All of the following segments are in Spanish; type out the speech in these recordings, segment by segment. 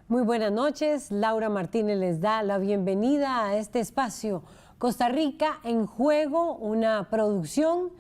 Muy buenas noches, Laura Martínez les da la bienvenida a este espacio Costa Rica en Juego, una producción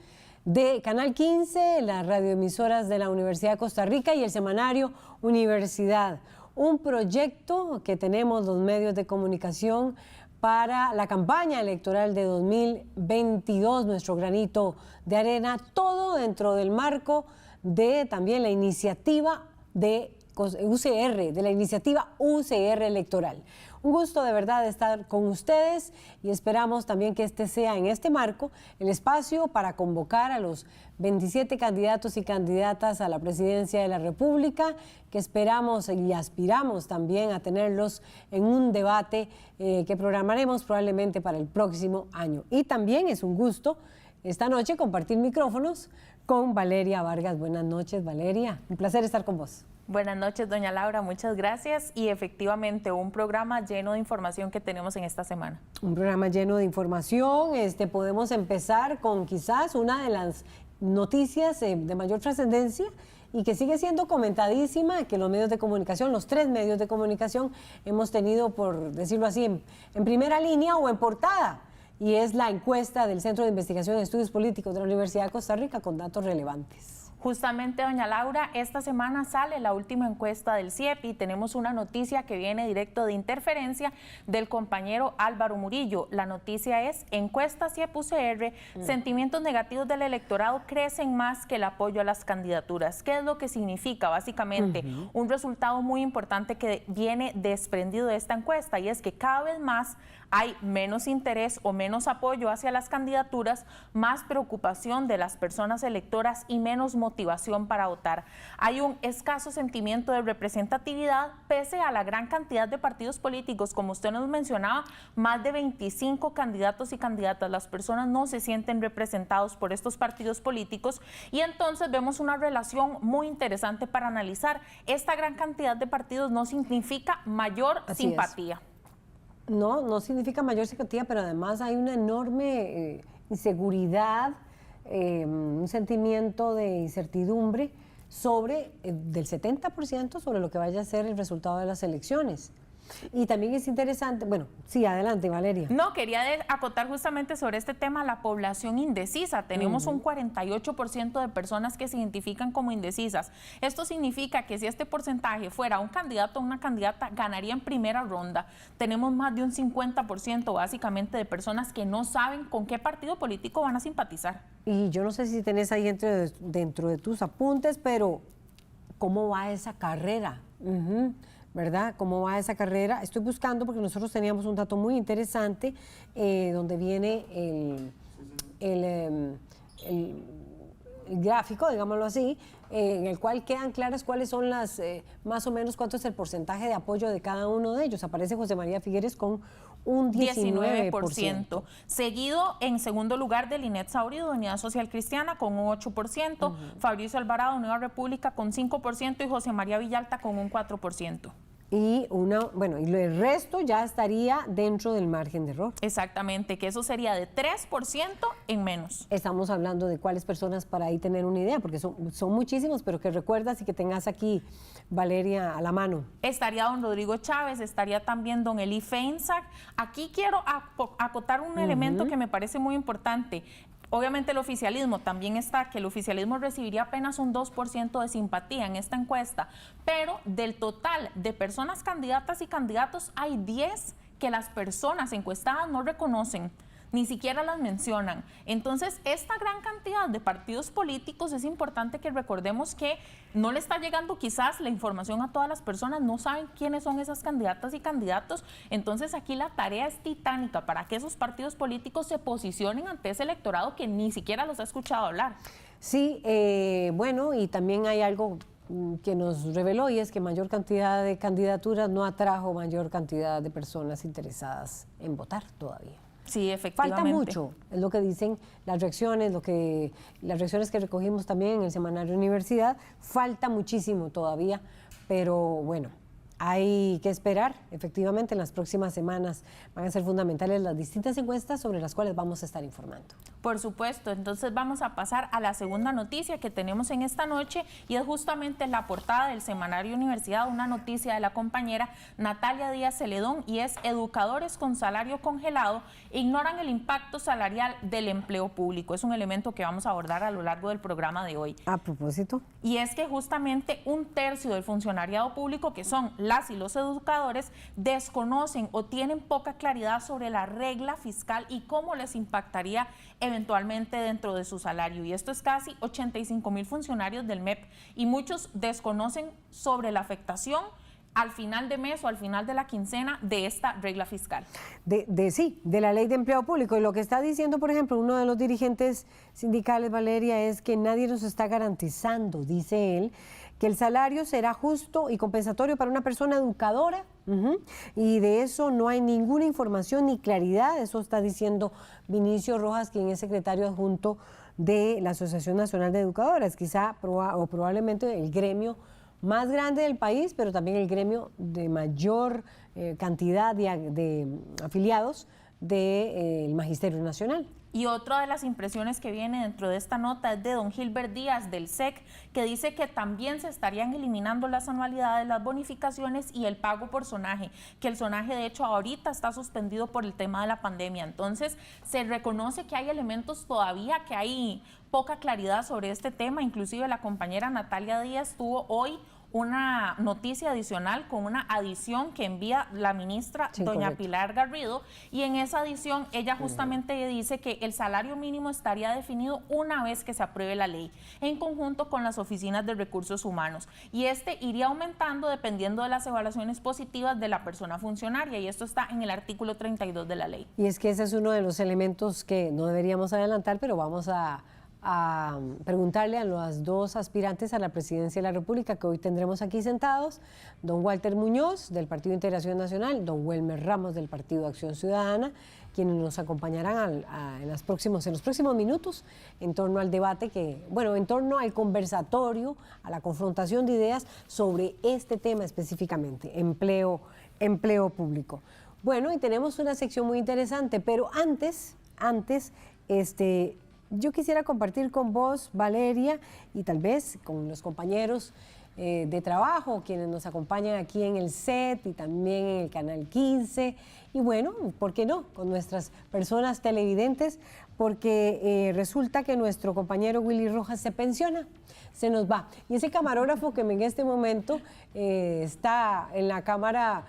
de Canal 15, las radioemisoras de la Universidad de Costa Rica y el semanario Universidad. Un proyecto que tenemos los medios de comunicación para la campaña electoral de 2022, nuestro granito de arena, todo dentro del marco de también la iniciativa de UCR, de la iniciativa UCR electoral. Un gusto de verdad estar con ustedes y esperamos también que este sea en este marco el espacio para convocar a los 27 candidatos y candidatas a la presidencia de la República, que esperamos y aspiramos también a tenerlos en un debate que programaremos probablemente para el próximo año. Y también es un gusto esta noche compartir micrófonos con Valeria Vargas. Buenas noches, Valeria. Un placer estar con vos. Buenas noches, doña Laura, muchas gracias y efectivamente un programa lleno de información que tenemos en esta semana. Un programa lleno de información, podemos empezar con quizás una de las noticias de mayor trascendencia y que sigue siendo comentadísima, que los medios de comunicación, los tres medios de comunicación hemos tenido, por decirlo así, en primera línea o en portada, y es la encuesta del Centro de Investigación y Estudios Políticos de la Universidad de Costa Rica con datos relevantes. Justamente, doña Laura, esta semana sale la última encuesta del CIEP y tenemos una noticia que viene directo de Interferencia del compañero Álvaro Murillo. La noticia es: encuesta CIEP-UCR, sentimientos negativos del electorado crecen más que el apoyo a las candidaturas. ¿Qué es lo que significa? Básicamente, un resultado muy importante que viene desprendido de esta encuesta, y es que cada vez más hay menos interés o menos apoyo hacia las candidaturas, más preocupación de las personas electoras y menos motivación para votar. Hay un escaso sentimiento de representatividad pese a la gran cantidad de partidos políticos. Como usted nos mencionaba, más de 25 candidatos y candidatas. Las personas no se sienten representados por estos partidos políticos y entonces vemos una relación muy interesante para analizar. Esta gran cantidad de partidos no significa mayor simpatía. No significa mayor simpatía, pero además hay una enorme inseguridad, un sentimiento de incertidumbre del 70% sobre lo que vaya a ser el resultado de las elecciones. Y también es interesante, bueno, sí, adelante, Valeria. No, quería acotar justamente sobre este tema, la población indecisa. Tenemos un 48% de personas que se identifican como indecisas. Esto significa que si este porcentaje fuera un candidato o una candidata, ganaría en primera ronda. Tenemos más de un 50% básicamente de personas que no saben con qué partido político van a simpatizar. Y yo no sé si tenés ahí dentro de tus apuntes, pero ¿cómo va esa carrera? ¿Verdad? ¿Cómo va esa carrera? Estoy buscando porque nosotros teníamos un dato muy interesante donde viene el gráfico, digámoslo así, en el cual quedan claras cuáles son las, más o menos cuánto es el porcentaje de apoyo de cada uno de ellos. Aparece José María Figueres con un 19%. Seguido en segundo lugar de Linet Sauri, de Unidad Social Cristiana, con un 8%, Fabricio Alvarado, Nueva República, con 5% y José María Villalta con un 4%. Y el resto ya estaría dentro del margen de error. Exactamente, que eso sería de 3% en menos. Estamos hablando de cuáles personas para ahí tener una idea, porque son muchísimos, pero que recuerdas y que tengas aquí, Valeria, a la mano. Estaría don Rodrigo Chávez, estaría también don Eli Feinsack. Aquí quiero acotar un elemento que me parece muy importante. Obviamente el oficialismo también está, que el oficialismo recibiría apenas un 2% de simpatía en esta encuesta, pero del total de personas candidatas y candidatos hay 10 que las personas encuestadas no reconocen, ni siquiera las mencionan. Entonces, esta gran cantidad de partidos políticos, es importante que recordemos que no le está llegando quizás la información a todas las personas, no saben quiénes son esas candidatas y candidatos. Entonces, aquí la tarea es titánica para que esos partidos políticos se posicionen ante ese electorado que ni siquiera los ha escuchado hablar. Sí, y también hay algo que nos reveló, y es que mayor cantidad de candidaturas no atrajo mayor cantidad de personas interesadas en votar todavía. Sí, efectivamente. Falta mucho, es lo que dicen las reacciones, las reacciones que recogimos también en el semanario Universidad. Falta muchísimo todavía, pero bueno, Hay que esperar, efectivamente, en las próximas semanas van a ser fundamentales las distintas encuestas sobre las cuales vamos a estar informando. Por supuesto, entonces vamos a pasar a la segunda noticia que tenemos en esta noche y es justamente la portada del Semanario Universidad, una noticia de la compañera Natalia Díaz Celedón y es: educadores con salario congelado ignoran el impacto salarial del empleo público. Es un elemento que vamos a abordar a lo largo del programa de hoy. A propósito. Y es que justamente 1/3 del funcionariado público, que son las y los educadores, desconocen o tienen poca claridad sobre la regla fiscal y cómo les impactaría eventualmente dentro de su salario. Y esto es casi 85,000 funcionarios del MEP y muchos desconocen sobre la afectación al final de mes o al final de la quincena de esta regla fiscal. De la ley de empleo público. Y lo que está diciendo, por ejemplo, uno de los dirigentes sindicales, Valeria, es que nadie nos está garantizando, dice él, que el salario será justo y compensatorio para una persona educadora. Y de eso no hay ninguna información ni claridad. Eso está diciendo Vinicio Rojas, quien es secretario adjunto de la Asociación Nacional de Educadoras, quizá o probablemente el gremio más grande del país, pero también el gremio de mayor cantidad de afiliados del Magisterio Nacional. Y otra de las impresiones que viene dentro de esta nota es de don Gilbert Díaz del SEC, que dice que también se estarían eliminando las anualidades, las bonificaciones y el pago por sonaje, que el sonaje de hecho ahorita está suspendido por el tema de la pandemia. Entonces se reconoce que hay elementos todavía, que hay poca claridad sobre este tema. Inclusive la compañera Natalia Díaz tuvo hoy una noticia adicional con una adición que envía la ministra doña Pilar Garrido, y en esa adición ella justamente dice que el salario mínimo estaría definido una vez que se apruebe la ley, en conjunto con las oficinas de recursos humanos, y este iría aumentando dependiendo de las evaluaciones positivas de la persona funcionaria, y esto está en el artículo 32 de la ley. Y es que ese es uno de los elementos que no deberíamos adelantar, pero vamos a preguntarle a los dos aspirantes a la presidencia de la República que hoy tendremos aquí sentados, don Walter Muñoz del Partido Integración Nacional, don Welmer Ramos del Partido Acción Ciudadana, quienes nos acompañarán en los próximos minutos en torno al debate en torno al conversatorio, a la confrontación de ideas sobre este tema específicamente, empleo público. Bueno, y tenemos una sección muy interesante, pero antes, yo quisiera compartir con vos, Valeria, y tal vez con los compañeros de trabajo, quienes nos acompañan aquí en el set y también en el Canal 15, y bueno, ¿por qué no? Con nuestras personas televidentes, porque resulta que nuestro compañero Willy Rojas se pensiona, se nos va. Y ese camarógrafo que en este momento está en la cámara,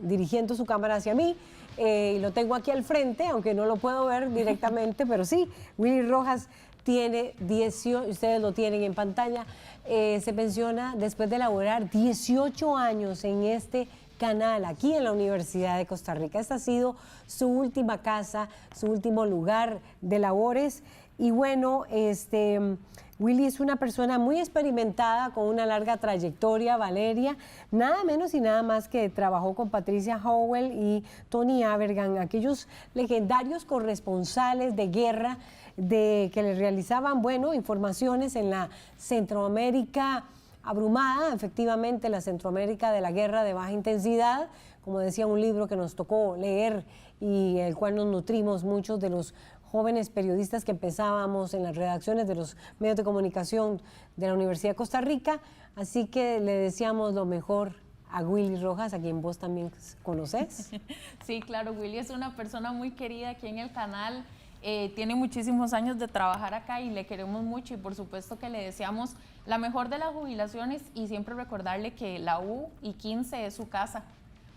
dirigiendo su cámara hacia mí, y lo tengo aquí al frente, aunque no lo puedo ver directamente, pero sí, Willy Rojas tiene 18, ustedes lo tienen en pantalla, se pensiona después de laborar 18 años en este canal, aquí en la Universidad de Costa Rica. Esta ha sido su última casa, su último lugar de labores, y bueno, Willy es una persona muy experimentada, con una larga trayectoria, Valeria, nada menos y nada más que trabajó con Patricia Howell y Tony Abergan, aquellos legendarios corresponsales de guerra que le realizaban, informaciones en la Centroamérica abrumada, efectivamente la Centroamérica de la guerra de baja intensidad, como decía un libro que nos tocó leer y el cual nos nutrimos muchos de los jóvenes periodistas que empezábamos en las redacciones de los medios de comunicación de la Universidad de Costa Rica, así que le deseamos lo mejor a Willy Rojas, a quien vos también conoces. Sí, claro, Willy es una persona muy querida aquí en el canal, tiene muchísimos años de trabajar acá y le queremos mucho, y por supuesto que le deseamos la mejor de las jubilaciones, y siempre recordarle que la U15 es su casa,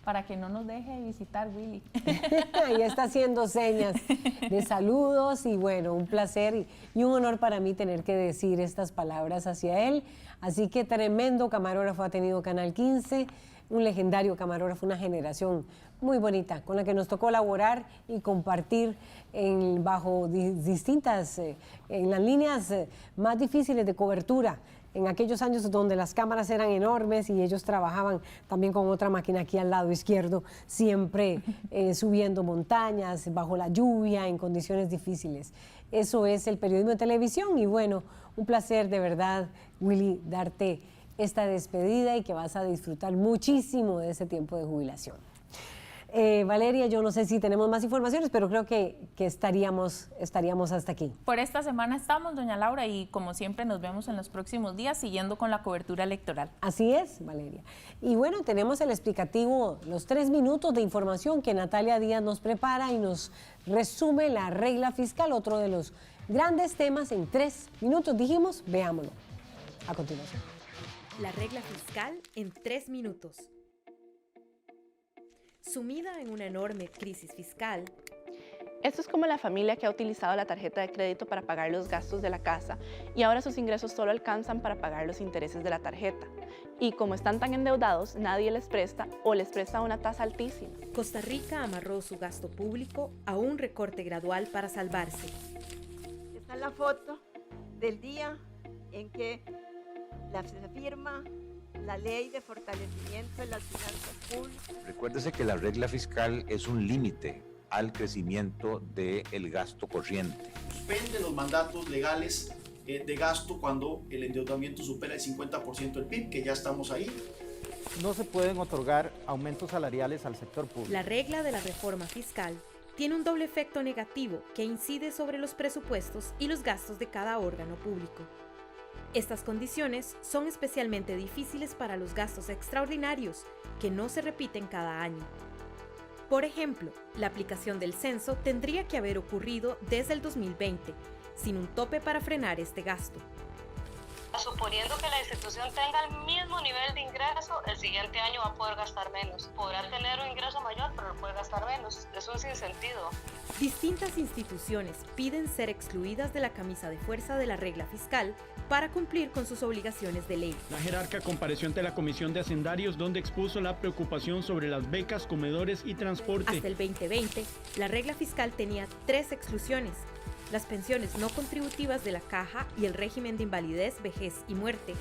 para que no nos deje de visitar, Willy. Ahí está haciendo señas de saludos, y bueno, un placer y un honor para mí tener que decir estas palabras hacia él. Así que tremendo camarógrafo ha tenido Canal 15, un legendario camarógrafo, una generación muy bonita con la que nos tocó laborar y compartir bajo distintas, en las líneas más difíciles de cobertura, en aquellos años donde las cámaras eran enormes y ellos trabajaban también con otra máquina aquí al lado izquierdo, siempre subiendo montañas, bajo la lluvia, en condiciones difíciles. Eso es el periodismo de televisión, y bueno, un placer de verdad, Willy, darte esta despedida y que vas a disfrutar muchísimo de ese tiempo de jubilación. Valeria, yo no sé si tenemos más informaciones, pero creo que estaríamos hasta aquí. Por esta semana estamos, doña Laura, y como siempre nos vemos en los próximos días siguiendo con la cobertura electoral. Así es, Valeria. Y bueno, tenemos el explicativo, los 3 minutos de información que Natalia Díaz nos prepara y nos resume la regla fiscal, otro de los grandes temas en 3 minutos, dijimos, veámoslo a continuación. La regla fiscal en 3 minutos. Sumida en una enorme crisis fiscal. Esto es como la familia que ha utilizado la tarjeta de crédito para pagar los gastos de la casa y ahora sus ingresos solo alcanzan para pagar los intereses de la tarjeta. Y como están tan endeudados, nadie les presta o les presta a una tasa altísima. Costa Rica amarró su gasto público a un recorte gradual para salvarse. Esta es la foto del día en que se firma la ley de fortalecimiento de las finanzas públicas. Recuérdese que la regla fiscal es un límite al crecimiento del gasto corriente. Suspende los mandatos legales de gasto cuando el endeudamiento supera el 50% del PIB, que ya estamos ahí. No se pueden otorgar aumentos salariales al sector público. La regla de la reforma fiscal tiene un doble efecto negativo que incide sobre los presupuestos y los gastos de cada órgano público. Estas condiciones son especialmente difíciles para los gastos extraordinarios, que no se repiten cada año. Por ejemplo, la aplicación del censo tendría que haber ocurrido desde el 2020, sin un tope para frenar este gasto. Suponiendo que la institución tenga el mismo nivel de ingreso, el siguiente año va a poder gastar menos. Podrá tener un ingreso mayor, pero puede gastar menos. Es un sinsentido. Distintas instituciones piden ser excluidas de la camisa de fuerza de la regla fiscal para cumplir con sus obligaciones de ley. La jerarca compareció ante la Comisión de Hacendarios, donde expuso la preocupación sobre las becas, comedores y transporte. Hasta el 2020, la regla fiscal tenía 3 exclusiones: las pensiones no contributivas de la Caja y el régimen de invalidez, vejez y muerte,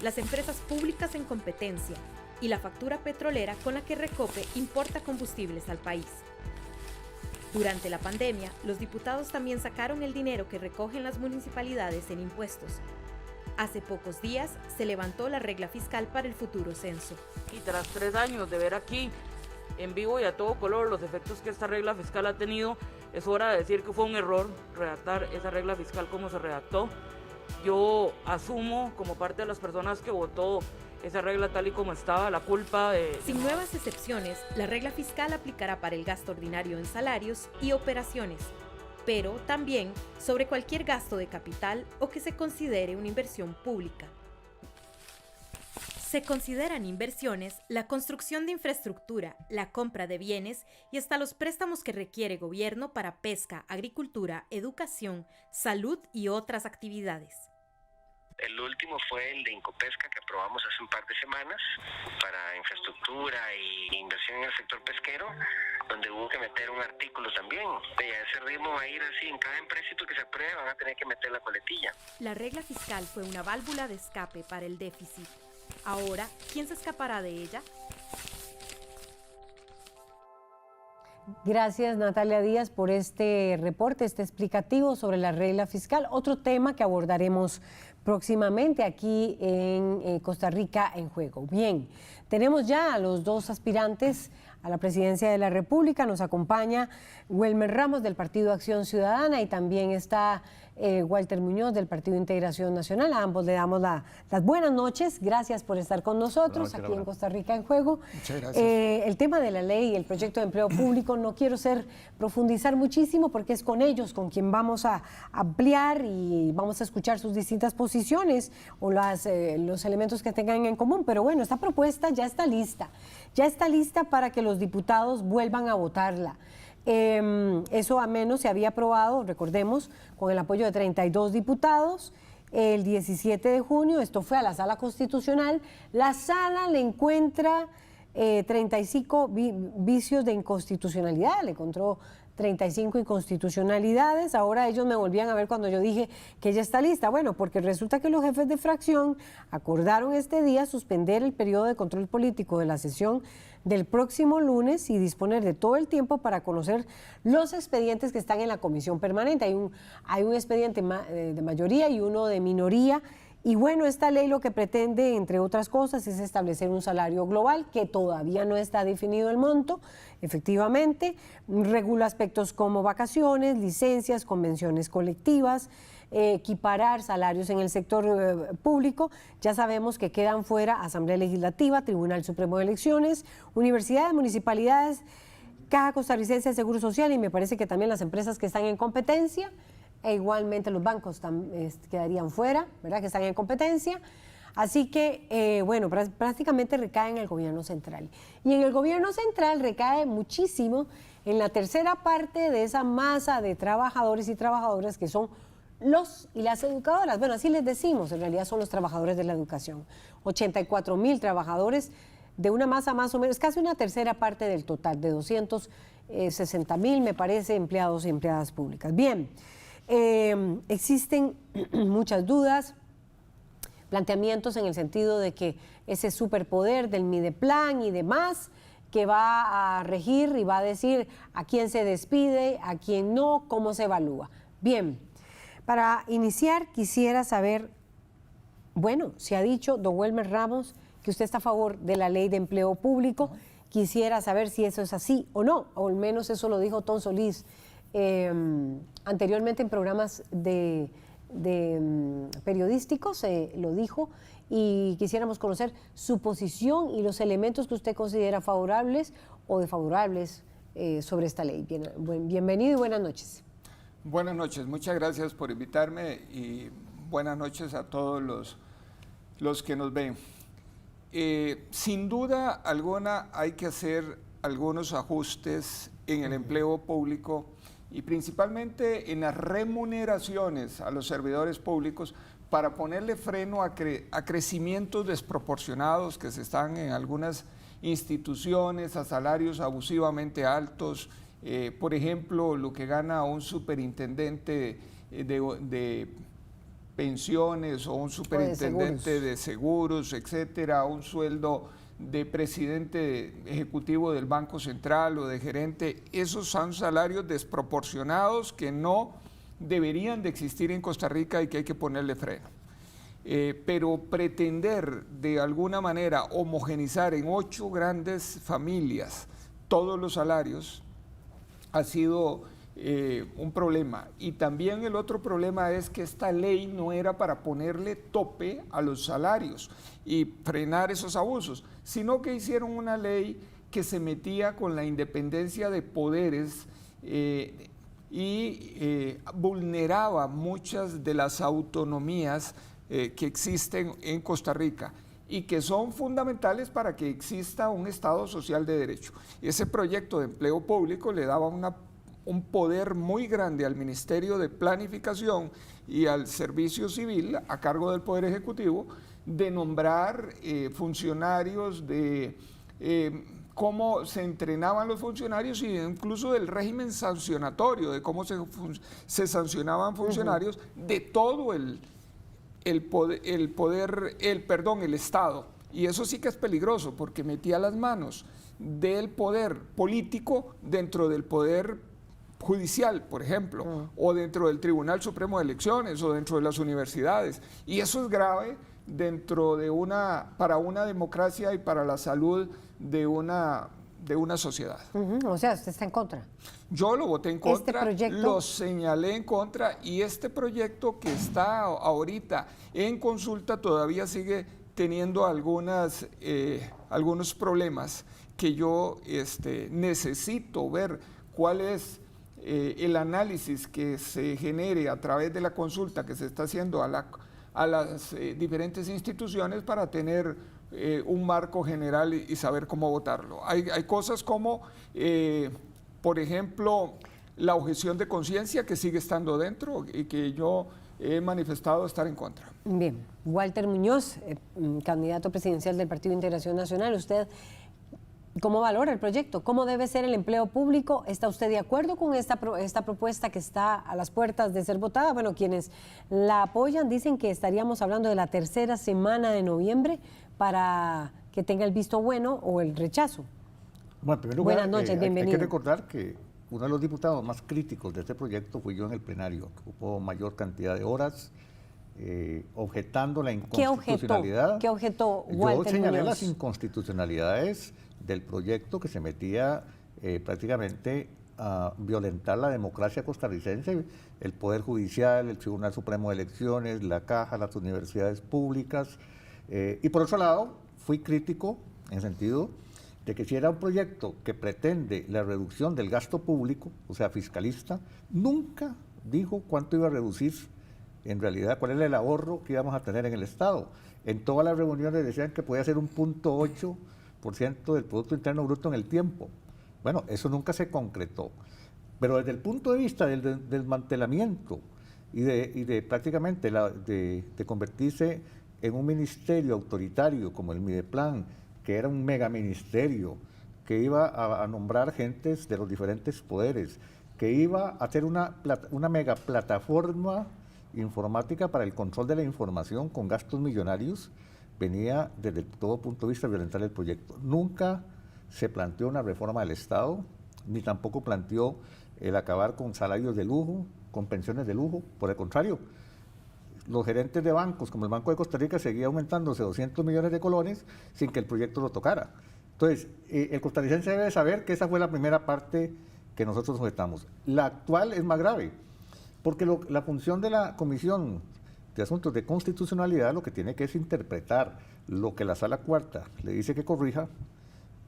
las empresas públicas en competencia y la factura petrolera con la que Recope importa combustibles al país. Durante la pandemia, los diputados también sacaron el dinero que recogen las municipalidades en impuestos. Hace pocos días se levantó la regla fiscal para el futuro censo. Y tras 3 años de ver aquí, en vivo y a todo color, los efectos que esta regla fiscal ha tenido, es hora de decir que fue un error redactar esa regla fiscal como se redactó. Yo asumo como parte de las personas que votó esa regla tal y como estaba, la culpa de... Sin nuevas excepciones, la regla fiscal aplicará para el gasto ordinario en salarios y operaciones, pero también sobre cualquier gasto de capital o que se considere una inversión pública. Se consideran inversiones la construcción de infraestructura, la compra de bienes y hasta los préstamos que requiere gobierno para pesca, agricultura, educación, salud y otras actividades. El último fue el de Incopesca que aprobamos hace un par de semanas para infraestructura y inversión en el sector pesquero, donde hubo que meter un artículo también. Y a ese ritmo va a ir así, en cada empréstito que se apruebe van a tener que meter la coletilla. La regla fiscal fue una válvula de escape para el déficit. Ahora, ¿quién se escapará de ella? Gracias, Natalia Díaz, por este reporte, este explicativo sobre la regla fiscal. Otro tema que abordaremos próximamente aquí en Costa Rica en Juego. Bien, tenemos ya a los 2 aspirantes a la presidencia de la República. Nos acompaña Welmer Ramos del Partido Acción Ciudadana y también está Walter Muñoz del Partido Integración Nacional. A ambos le damos las buenas noches. Gracias por estar con nosotros aquí en Costa Rica en Juego. Muchas gracias. El tema de la ley y el proyecto de empleo público no quiero profundizar muchísimo porque es con ellos con quien vamos a ampliar y vamos a escuchar sus distintas posiciones o los elementos que tengan en común. Pero bueno, esta propuesta ya está lista. Ya está lista para que los diputados vuelvan a votarla. Eso al menos se había aprobado, recordemos, con el apoyo de 32 diputados el 17 de junio. Esto fue a la Sala Constitucional. La Sala le encuentra 35 vicios de inconstitucionalidad, le encontró 35 inconstitucionalidades. Ahora ellos me volvían a ver cuando yo dije que ya está lista. Bueno, porque resulta que los jefes de fracción acordaron este día suspender el periodo de control político de la sesión del próximo lunes y disponer de todo el tiempo para conocer los expedientes que están en la comisión permanente. Hay un expediente de mayoría y uno de minoría Y bueno, esta ley lo que pretende, entre otras cosas, es establecer un salario global que todavía no está definido el monto, efectivamente, regula aspectos como vacaciones, licencias, convenciones colectivas, equiparar salarios en el sector público. Ya sabemos que quedan fuera Asamblea Legislativa, Tribunal Supremo de Elecciones, universidades, municipalidades, Caja Costarricense de Seguro Social y me parece que también las empresas que están en competencia. E igualmente los bancos quedarían fuera, ¿verdad? Que están en competencia. Así que, bueno, prácticamente recae en el gobierno central. Y en el gobierno central recae muchísimo en la tercera parte de esa masa de trabajadores y trabajadoras que son los y las educadoras. Bueno, así les decimos, en realidad son los trabajadores de la educación. 84,000 trabajadores de una masa más o menos, casi una tercera parte del total, de 260,000, me parece, empleados y empleadas públicas. Bien. Existen muchas dudas, planteamientos en el sentido de que ese superpoder del Mideplan y demás que va a regir y va a decir a quién se despide, a quién no, cómo se evalúa. Bien, para iniciar quisiera saber, bueno, se ha dicho don Welmer Ramos que usted está a favor de la ley de empleo público, quisiera saber si eso es así o no, o al menos eso lo dijo Tom Solís anteriormente en programas periodísticos, lo dijo, y quisiéramos conocer su posición y los elementos que usted considera favorables o desfavorables sobre esta ley. Bienvenido y buenas noches. Buenas noches, muchas gracias por invitarme y buenas noches a todos los que nos ven. Sin duda alguna hay que hacer algunos ajustes en el empleo público y principalmente en las remuneraciones a los servidores públicos para ponerle freno a crecimientos desproporcionados que se están en algunas instituciones, a salarios abusivamente altos. Por ejemplo, lo que gana un superintendente de pensiones o un superintendente de seguros, etcétera, un sueldo de presidente ejecutivo del Banco Central o de gerente, esos son salarios desproporcionados que no deberían de existir en Costa Rica y que hay que ponerle freno. Pero pretender de alguna manera homogenizar en 8 grandes familias todos los salarios ha sido un problema. Y también el otro problema es que esta ley no era para ponerle tope a los salarios y frenar esos abusos, sino que hicieron una ley que se metía con la independencia de poderes y vulneraba muchas de las autonomías que existen en Costa Rica y que son fundamentales para que exista un Estado social de derecho. Ese proyecto de empleo público le daba un poder muy grande al Ministerio de Planificación y al Servicio Civil, a cargo del Poder Ejecutivo, de nombrar funcionarios, de cómo se entrenaban los funcionarios y incluso del régimen sancionatorio, de cómo se sancionaban funcionarios de todo el Estado. Y eso sí que es peligroso porque metía las manos del poder político dentro del poder judicial, por ejemplo, o dentro del Tribunal Supremo de Elecciones o dentro de las universidades. Y eso es grave para una democracia y para la salud de una sociedad. O sea, usted está en contra. Yo lo voté en contra, lo señalé en contra y este proyecto que está ahorita en consulta todavía sigue teniendo algunos problemas que yo necesito ver cuál es el análisis que se genere a través de la consulta que se está haciendo a las diferentes instituciones para tener un marco general y saber cómo votarlo. Hay cosas como, por ejemplo, la objeción de conciencia que sigue estando dentro y que yo he manifestado estar en contra. Bien, Walter Muñoz, candidato presidencial del Partido de Integración Nacional, usted, ¿cómo valora el proyecto? ¿Cómo debe ser el empleo público? ¿Está usted de acuerdo con esta propuesta que está a las puertas de ser votada? Bueno, quienes la apoyan dicen que estaríamos hablando de la tercera semana de noviembre para que tenga el visto bueno o el rechazo. Bueno, en primer lugar, buenas noches, bienvenido. Hay que recordar que uno de los diputados más críticos de este proyecto fui yo en el plenario, que ocupó mayor cantidad de horas, objetando la inconstitucionalidad. ¿Qué objetó Walter Yo señalé Muñoz? las inconstitucionalidades del proyecto que se metía prácticamente a violentar la democracia costarricense, el Poder Judicial, el Tribunal Supremo de Elecciones, la Caja, las universidades públicas. Y por otro lado, fui crítico en el sentido de que si era un proyecto que pretende la reducción del gasto público, o sea, fiscalista, nunca dijo cuánto iba a reducir en realidad, cuál era el ahorro que íbamos a tener en el Estado. En todas las reuniones decían que podía ser un 0.8% del Producto Interno Bruto en el tiempo. Bueno, eso nunca se concretó. Pero desde el punto de vista del desmantelamiento y de prácticamente de convertirse en un ministerio autoritario como el Mideplan, que era un megaministerio, que iba a nombrar gentes de los diferentes poderes, que iba a hacer una mega plataforma informática para el control de la información con gastos millonarios, venía desde todo punto de vista de violentar el proyecto. Nunca se planteó una reforma del Estado, ni tampoco planteó el acabar con salarios de lujo, con pensiones de lujo. Por el contrario, los gerentes de bancos, como el Banco de Costa Rica, seguía aumentándose 200 millones de colones sin que el proyecto lo tocara. Entonces, el costarricense debe saber que esa fue la primera parte que nosotros objetamos. La actual es más grave, porque la función de la Comisión de Asuntos de Constitucionalidad lo que tiene que es interpretar lo que la Sala Cuarta le dice que corrija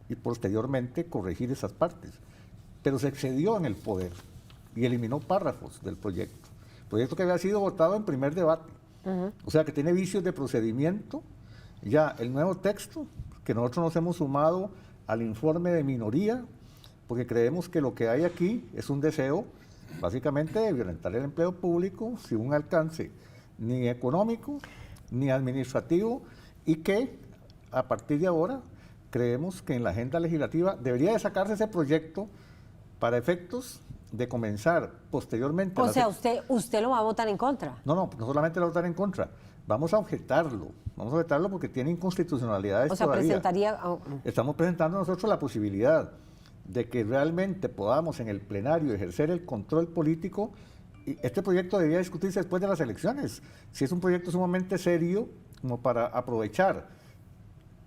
y posteriormente corregir esas partes. Pero se excedió en el poder y eliminó párrafos del proyecto. Proyecto que había sido votado en primer debate. O sea, que tiene vicios de procedimiento. Ya el nuevo texto, que nosotros nos hemos sumado al informe de minoría, porque creemos que lo que hay aquí es un deseo, básicamente, de violentar el empleo público sin un alcance ni económico, ni administrativo, y que a partir de ahora creemos que en la agenda legislativa debería de sacarse ese proyecto para efectos de comenzar posteriormente. O sea, usted lo va a votar en contra. No solamente lo va a votar en contra, vamos a objetarlo porque tiene inconstitucionalidades todavía. O sea, presentaría... Estamos presentando nosotros la posibilidad de que realmente podamos en el plenario ejercer el control político. Y este proyecto debería discutirse después de las elecciones. Si es un proyecto sumamente serio, como para aprovechar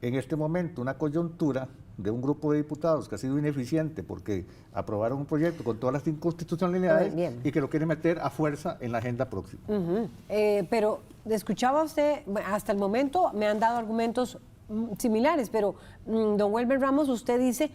en este momento una coyuntura de un grupo de diputados que ha sido ineficiente porque aprobaron un proyecto con todas las inconstitucionalidades y que lo quiere meter a fuerza en la agenda próxima. Pero escuchaba usted, hasta el momento me han dado argumentos similares, pero don Welmer Ramos, usted dice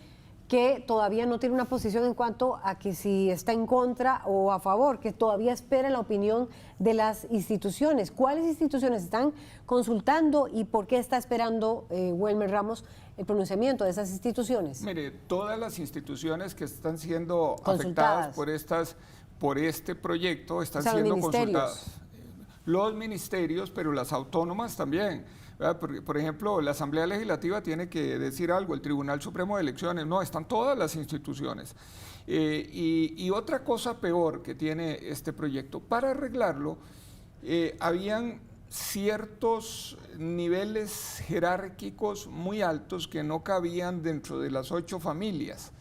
que todavía no tiene una posición en cuanto a que si está en contra o a favor, que todavía espera la opinión de las instituciones. ¿Cuáles instituciones están consultando y por qué está esperando Welmer Ramos el pronunciamiento de esas instituciones? Mire, todas las instituciones que están siendo afectadas por este proyecto están siendo consultadas. Los ministerios, pero las autónomas también. Por ejemplo, la Asamblea Legislativa tiene que decir algo, el Tribunal Supremo de Elecciones, no, están todas las instituciones. Y otra cosa peor que tiene este proyecto, para arreglarlo, habían ciertos niveles jerárquicos muy altos que no cabían dentro de las 8 familias.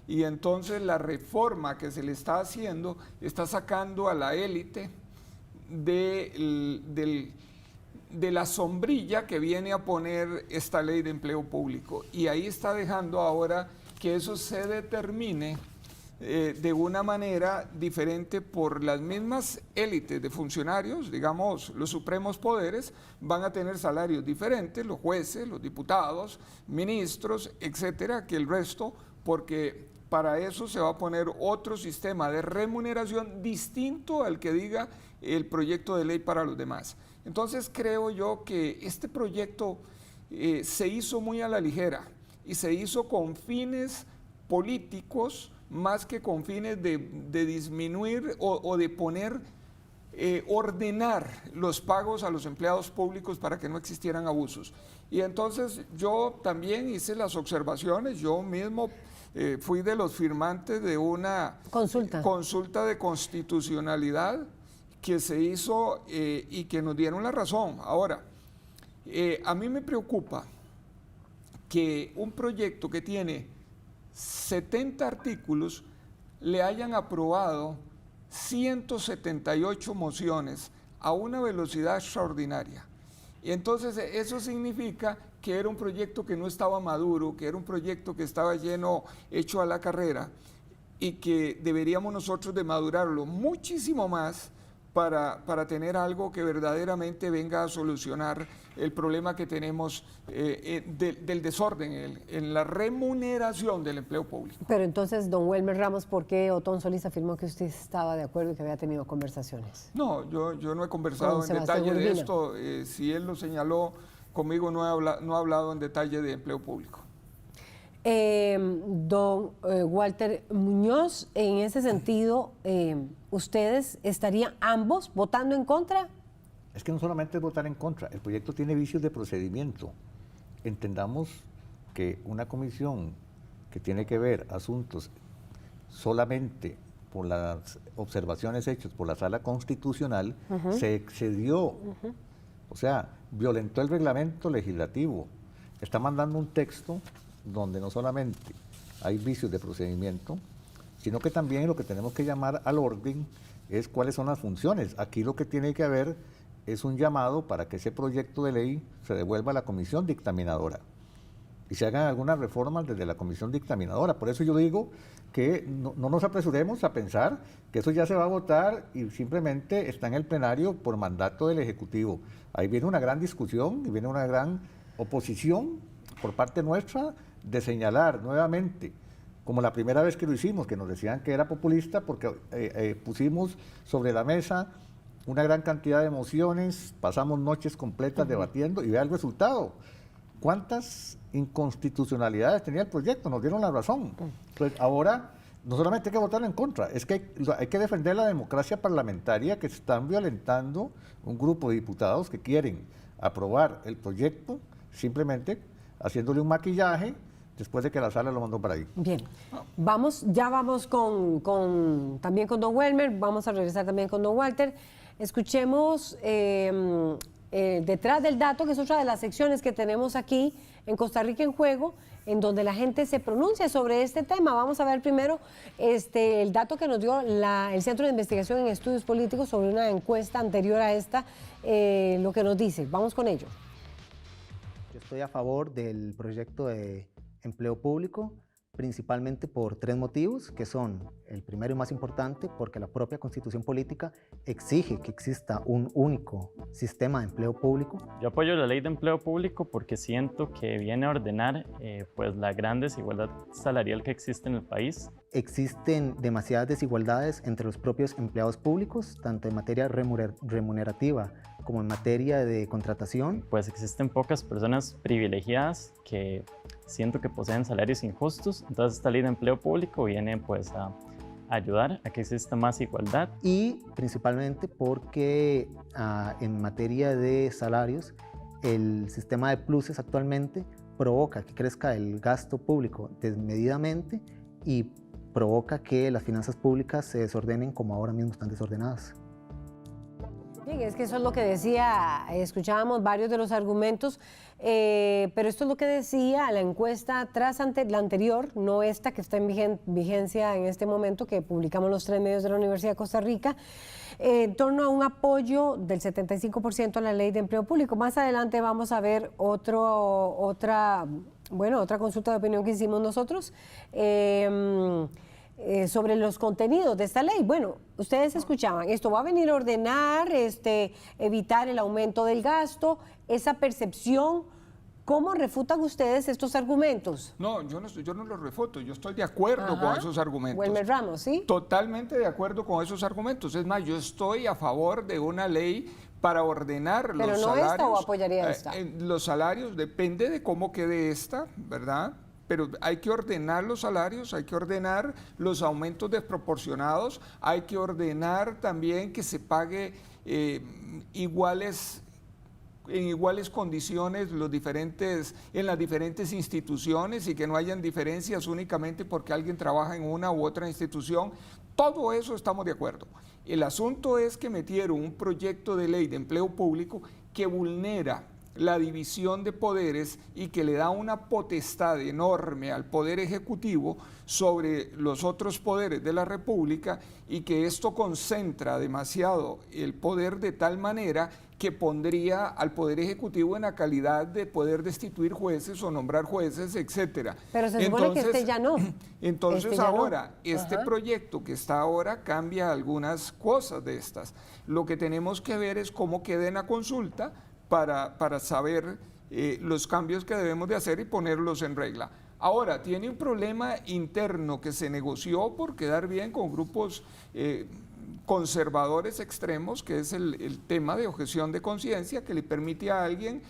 Y entonces la reforma que se le está haciendo está sacando a la élite de la sombrilla que viene a poner esta ley de empleo público. Y ahí está dejando ahora que eso se determine de una manera diferente por las mismas élites de funcionarios, digamos, los supremos poderes van a tener salarios diferentes, los jueces, los diputados, ministros, etcétera, que el resto, porque para eso se va a poner otro sistema de remuneración distinto al que diga el proyecto de ley para los demás. Entonces creo yo que este proyecto se hizo muy a la ligera y se hizo con fines políticos más que con fines de disminuir o de poner, ordenar los pagos a los empleados públicos para que no existieran abusos. Y entonces yo también hice las observaciones, yo mismo fui de los firmantes de una consulta de constitucionalidad que se hizo y que nos dieron la razón. Ahora, a mí me preocupa que un proyecto que tiene 70 artículos le hayan aprobado 178 mociones a una velocidad extraordinaria. Y entonces eso significa que era un proyecto que no estaba maduro, que era un proyecto que estaba hecho a la carrera, y que deberíamos nosotros de madurarlo muchísimo más para tener algo que verdaderamente venga a solucionar el problema que tenemos del desorden en la remuneración del empleo público. Pero entonces, don Welmer Ramos, ¿por qué Otón Solís afirmó que usted estaba de acuerdo y que había tenido conversaciones? No, yo no he conversado en detalle de esto. Si él lo señaló, conmigo no ha hablado en detalle de empleo público. Don Walter Muñoz, en ese sentido, ¿ustedes estarían ambos votando en contra? Es que no solamente es votar en contra, el proyecto tiene vicios de procedimiento. Entendamos que una comisión que tiene que ver asuntos solamente por las observaciones hechas por la Sala Constitucional, se excedió, o sea, violentó el reglamento legislativo, está mandando un texto donde no solamente hay vicios de procedimiento, sino que también lo que tenemos que llamar al orden es cuáles son las funciones. Aquí lo que tiene que haber es un llamado para que ese proyecto de ley se devuelva a la comisión dictaminadora y se hagan algunas reformas desde la comisión dictaminadora. Por eso yo digo que no nos apresuremos a pensar que eso ya se va a votar y simplemente está en el plenario por mandato del Ejecutivo. Ahí viene una gran discusión y viene una gran oposición por parte nuestra de señalar nuevamente, como la primera vez que lo hicimos, que nos decían que era populista porque pusimos sobre la mesa una gran cantidad de mociones, pasamos noches completas debatiendo y vea el resultado. ¿Cuántas inconstitucionalidades tenía el proyecto? Nos dieron la razón. Entonces, ahora no solamente hay que votar en contra, es que hay que defender la democracia parlamentaria que están violentando un grupo de diputados que quieren aprobar el proyecto simplemente haciéndole un maquillaje después de que la sala lo mandó para ahí. Bien, vamos también con don Welmer, vamos a regresar también con don Walter. Escuchemos detrás del dato, que es otra de las secciones que tenemos aquí en Costa Rica en Juego, en donde la gente se pronuncia sobre este tema. Vamos a ver primero el dato que nos dio el Centro de Investigación en Estudios Políticos sobre una encuesta anterior a esta, lo que nos dice. Vamos con ello. Yo estoy a favor del proyecto de empleo público, principalmente por tres motivos, que son, el primero y más importante, porque la propia Constitución Política exige que exista un único sistema de empleo público. Yo apoyo la ley de empleo público porque siento que viene a ordenar pues la gran desigualdad salarial que existe en el país. Existen demasiadas desigualdades entre los propios empleados públicos, tanto en materia remunerativa como en materia de contratación. Pues existen pocas personas privilegiadas que siento que poseen salarios injustos, entonces esta ley de empleo público viene pues a ayudar a que exista más igualdad. Y principalmente porque en materia de salarios, el sistema de pluses actualmente provoca que crezca el gasto público desmedidamente y provoca que las finanzas públicas se desordenen como ahora mismo están desordenadas. Bien, es que eso es lo que decía, escuchábamos varios de los argumentos, pero esto es lo que decía la encuesta la anterior, no esta que está en vigencia en este momento, que publicamos los 3 medios de la Universidad de Costa Rica, en torno a un apoyo del 75% a la ley de empleo público. Más adelante vamos a ver otra consulta de opinión que hicimos nosotros, sobre los contenidos de esta ley. Bueno, ustedes escuchaban, esto va a venir a ordenar, evitar el aumento del gasto, esa percepción. ¿Cómo refutan ustedes estos argumentos? No, yo no los refuto, yo estoy de acuerdo con esos argumentos. Welmer Ramos, ¿sí? Totalmente de acuerdo con esos argumentos. Es más, yo estoy a favor de una ley para ordenar los salarios. ¿Pero no esta o apoyaría esta? Los salarios, depende de cómo quede esta, ¿verdad? Pero hay que ordenar los salarios, hay que ordenar los aumentos desproporcionados, hay que ordenar también que se pague en iguales condiciones en las diferentes instituciones y que no hayan diferencias únicamente porque alguien trabaja en una u otra institución. Todo eso estamos de acuerdo. El asunto es que metieron un proyecto de ley de empleo público que vulnera la división de poderes y que le da una potestad enorme al Poder Ejecutivo sobre los otros poderes de la República, y que esto concentra demasiado el poder de tal manera que pondría al Poder Ejecutivo en la calidad de poder destituir jueces o nombrar jueces, etcétera. Pero se supone que este ya no. Entonces Este ya no. ahora, este proyecto que está ahora cambia algunas cosas de estas. Lo que tenemos que ver es cómo queda en la consulta para saber los cambios que debemos de hacer y ponerlos en regla. Ahora, tiene un problema interno que se negoció por quedar bien con grupos conservadores extremos, que es el tema de objeción de conciencia, que le permite a alguien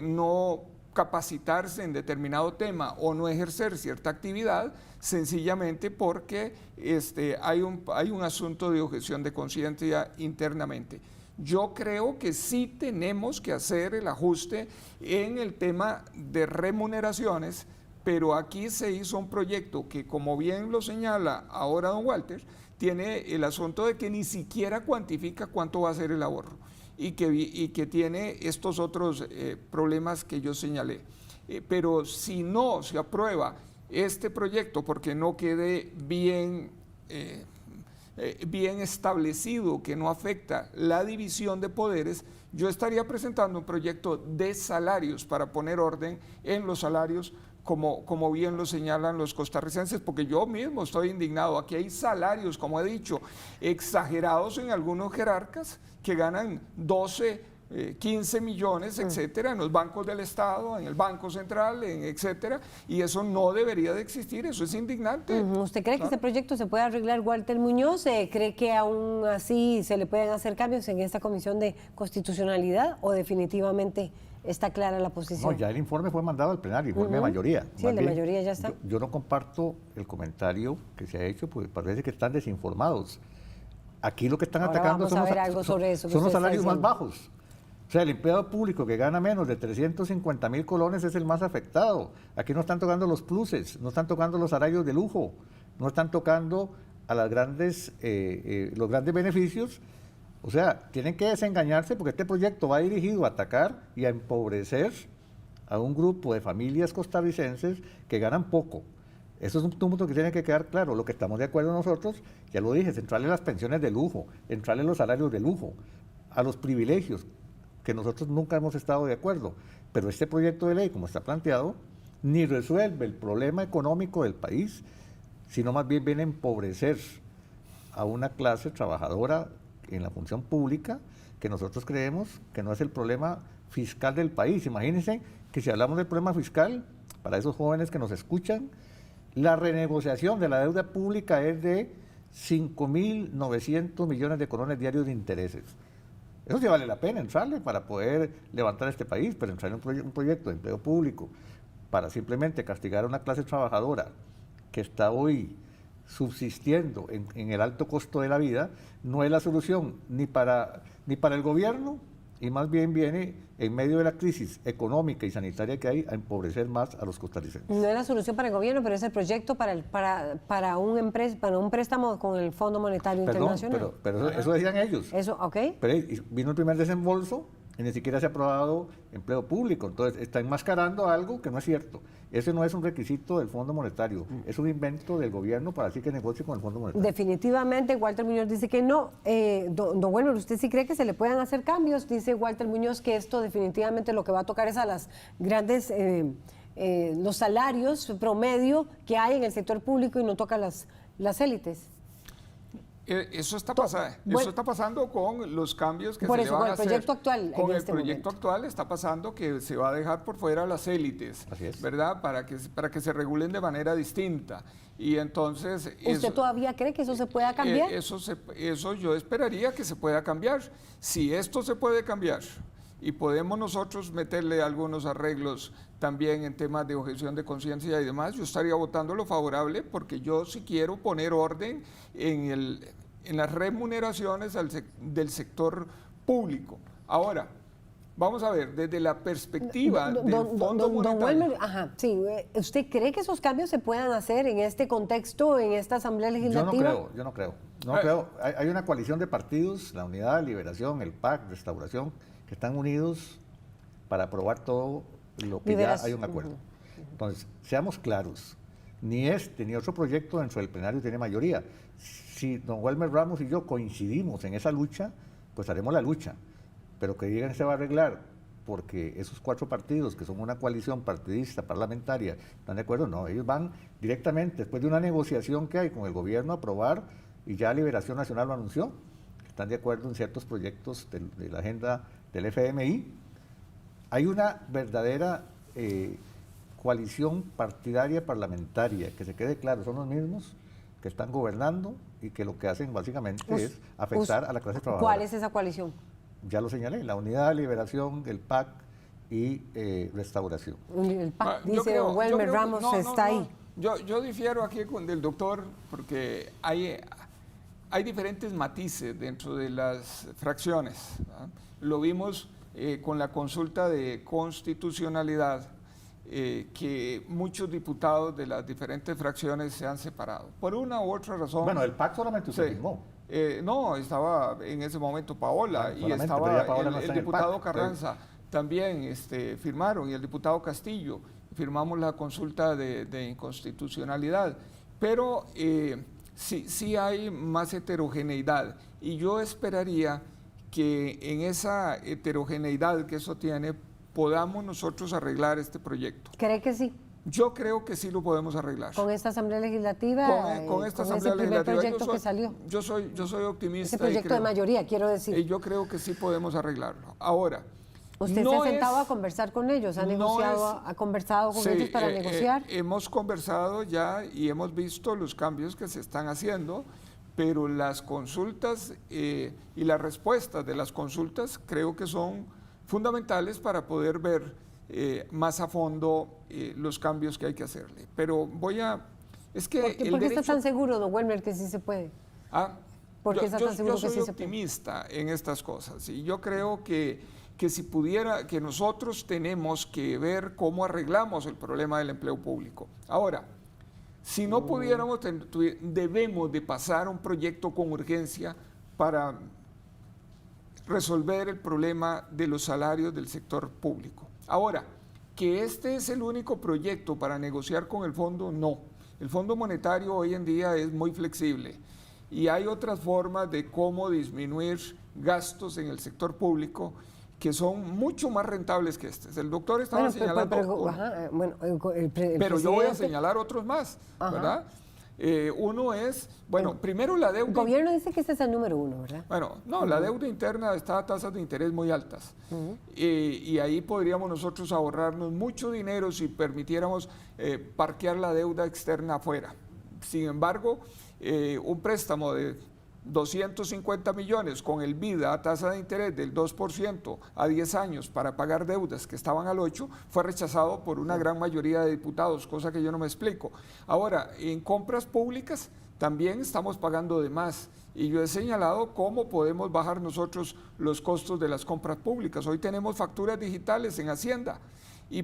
no capacitarse en determinado tema o no ejercer cierta actividad, sencillamente porque hay un asunto de objeción de conciencia internamente. Yo creo que sí tenemos que hacer el ajuste en el tema de remuneraciones, pero aquí se hizo un proyecto que, como bien lo señala ahora don Walter, tiene el asunto de que ni siquiera cuantifica cuánto va a ser el ahorro y que tiene estos otros problemas que yo señalé. Pero si no se aprueba este proyecto porque no quede bien establecido, que no afecta la división de poderes, yo estaría presentando un proyecto de salarios para poner orden en los salarios, como bien lo señalan los costarricenses, porque yo mismo estoy indignado. Aquí hay salarios, como he dicho, exagerados en algunos jerarcas que ganan 12, 15 millones, etcétera, en los bancos del Estado, en el Banco Central, etcétera, y eso no debería de existir, eso es indignante. ¿Usted cree que este proyecto se puede arreglar, Walter Muñoz? ¿Cree que aún así se le pueden hacer cambios en esta comisión de constitucionalidad o definitivamente está clara la posición? No, ya el informe fue mandado al plenario, informe de mayoría. Sí, el de mayoría ya está. Yo no comparto el comentario que se ha hecho, porque parece que están desinformados. Aquí lo que están atacando son los salarios más bajos. O sea, el empleado público que gana menos de 350,000 colones es el más afectado. Aquí no están tocando los pluses, no están tocando los salarios de lujo, no están tocando a los grandes beneficios. O sea, tienen que desengañarse, porque este proyecto va dirigido a atacar y a empobrecer a un grupo de familias costarricenses que ganan poco. Eso es un punto que tiene que quedar claro. Lo que estamos de acuerdo nosotros, ya lo dije, es entrarle las pensiones de lujo, entrarle los salarios de lujo, a los privilegios, que nosotros nunca hemos estado de acuerdo. Pero este proyecto de ley, como está planteado, ni resuelve el problema económico del país, sino más bien viene a empobrecer a una clase trabajadora en la función pública, que nosotros creemos que no es el problema fiscal del país. Imagínense que si hablamos del problema fiscal, para esos jóvenes que nos escuchan, la renegociación de la deuda pública es de 5.900 millones de colones diarios de intereses. Eso sí vale la pena entrarle para poder levantar este país, pero entrar en un proyecto de empleo público para simplemente castigar a una clase trabajadora que está hoy subsistiendo en el alto costo de la vida, no es la solución ni para el gobierno, y más bien viene en medio de la crisis económica y sanitaria que hay a empobrecer más a los costarricenses. No es la solución para el gobierno, pero es el proyecto para un préstamo con el Fondo Monetario Internacional. Pero eso decían ellos. Eso, ok. Pero vino el primer desembolso y ni siquiera se ha aprobado empleo público. Entonces está enmascarando algo que no es cierto. Ese no es un requisito del Fondo Monetario, es un invento del gobierno para así que negocie con el Fondo Monetario. Definitivamente, Walter Muñoz dice que no. Don Welmer, ¿usted sí cree que se le puedan hacer cambios? Dice Walter Muñoz que esto definitivamente lo que va a tocar es a las grandes, los salarios promedio que hay en el sector público y no toca las élites. Eso está pasando con los cambios que se le van a hacer. Con el proyecto actual está pasando que se va a dejar por fuera las élites, ¿verdad? Para que se regulen de manera distinta. Y entonces... ¿Usted todavía cree que eso se pueda cambiar? Eso yo esperaría que se pueda cambiar. Si esto se puede cambiar y podemos nosotros meterle algunos arreglos también en temas de objeción de conciencia y demás, yo estaría votando lo favorable, porque yo sí quiero poner orden en las remuneraciones del sector público. Ahora, vamos a ver, desde la perspectiva del Fondo Monetario. ¿Usted cree que esos cambios se puedan hacer en este contexto, en esta Asamblea Legislativa? Yo no creo. Hay una coalición de partidos, la Unidad, Liberación, el PAC, Restauración, que están unidos para aprobar todo lo que ya hay un acuerdo. Entonces, seamos claros, ni este ni otro proyecto dentro del plenario tiene mayoría. Si don Welmer Ramos y yo coincidimos en esa lucha, pues haremos la lucha, pero que digan se va a arreglar porque esos 4 partidos que son una coalición partidista parlamentaria están de acuerdo, no, ellos van directamente después de una negociación que hay con el gobierno a aprobar, y ya Liberación Nacional lo anunció, están de acuerdo en ciertos proyectos de la agenda del FMI. Hay una verdadera coalición partidaria parlamentaria, que se quede claro, son los mismos que están gobernando y que lo que hacen básicamente es afectar a la clase trabajadora. ¿Cuál es esa coalición? Ya lo señalé, la Unidad, Liberación, el PAC y Restauración. El PAC, dice Welmer Ramos, está ahí. Yo difiero aquí del doctor porque hay diferentes matices dentro de las fracciones, ¿verdad? Lo vimos con la consulta de constitucionalidad, que muchos diputados de las diferentes fracciones se han separado. Por una u otra razón. Bueno, el PAC solamente usted firmó. No, estaba en ese momento Paola y estaba el diputado Carranza también firmaron, y el diputado Castillo. Firmamos la consulta de inconstitucionalidad. Pero sí hay más heterogeneidad, y yo esperaría que en esa heterogeneidad que eso tiene podamos nosotros arreglar este proyecto. ¿Cree que sí? Yo creo que sí lo podemos arreglar. ¿Con esta Asamblea Legislativa? Con esta ese Asamblea primer Legislativa. proyecto que salió. Yo soy optimista. Ese proyecto de mayoría, quiero decir. Yo creo que sí podemos arreglarlo. Ahora, ¿usted se ha sentado a conversar con ellos? ¿Ha conversado con ellos para negociar? Hemos conversado ya y hemos visto los cambios que se están haciendo, pero las consultas y las respuestas de las consultas creo que son fundamentales para poder ver más a fondo los cambios que hay que hacerle. Pero es que ¿Por qué está tan seguro, don Welmer, que sí se puede? ¿Por qué está tan seguro que sí se puede? Yo soy optimista en estas cosas, y yo creo que que nosotros tenemos que ver cómo arreglamos el problema del empleo público. Ahora, si no pudiéramos, debemos de pasar un proyecto con urgencia para resolver el problema de los salarios del sector público. Ahora, que este es el único proyecto para negociar con el fondo, no. El Fondo Monetario hoy en día es muy flexible y hay otras formas de cómo disminuir gastos en el sector público que son mucho más rentables que este. El doctor estaba señalando... Pero yo voy a señalar otros más, ¿verdad? Uno es, primero la deuda... El gobierno dice que este es el número 1, ¿verdad? Bueno, no, la deuda interna está a tasas de interés muy altas. Y ahí podríamos nosotros ahorrarnos mucho dinero si permitiéramos parquear la deuda externa afuera. Sin embargo, un préstamo de 250 millones con el BIDA a tasa de interés del 2% a 10 años para pagar deudas que estaban al 8%, fue rechazado por una gran mayoría de diputados, cosa que yo no me explico. Ahora, en compras públicas también estamos pagando de más, y yo he señalado cómo podemos bajar nosotros los costos de las compras públicas. Hoy tenemos facturas digitales en Hacienda, y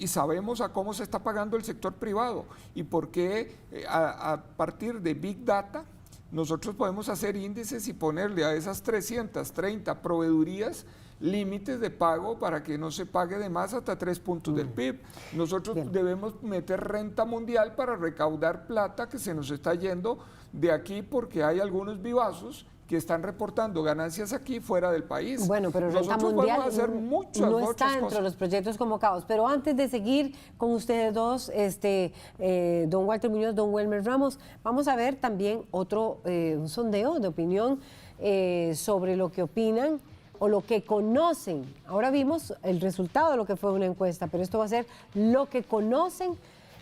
sabemos a cómo se está pagando el sector privado, y por qué a partir de Big Data nosotros podemos hacer índices y ponerle a esas 330 proveedurías límites de pago para que no se pague de más hasta 3 puntos del PIB. Nosotros debemos meter renta mundial para recaudar plata que se nos está yendo de aquí, porque hay algunos vivazos que están reportando ganancias aquí fuera del país. Bueno, pero renta mundial no está entre los proyectos convocados. Pero antes de seguir con ustedes dos, don Walter Muñoz, don Welmer Ramos, vamos a ver también un sondeo de opinión sobre lo que opinan o lo que conocen. Ahora vimos el resultado de lo que fue una encuesta, pero esto va a ser lo que conocen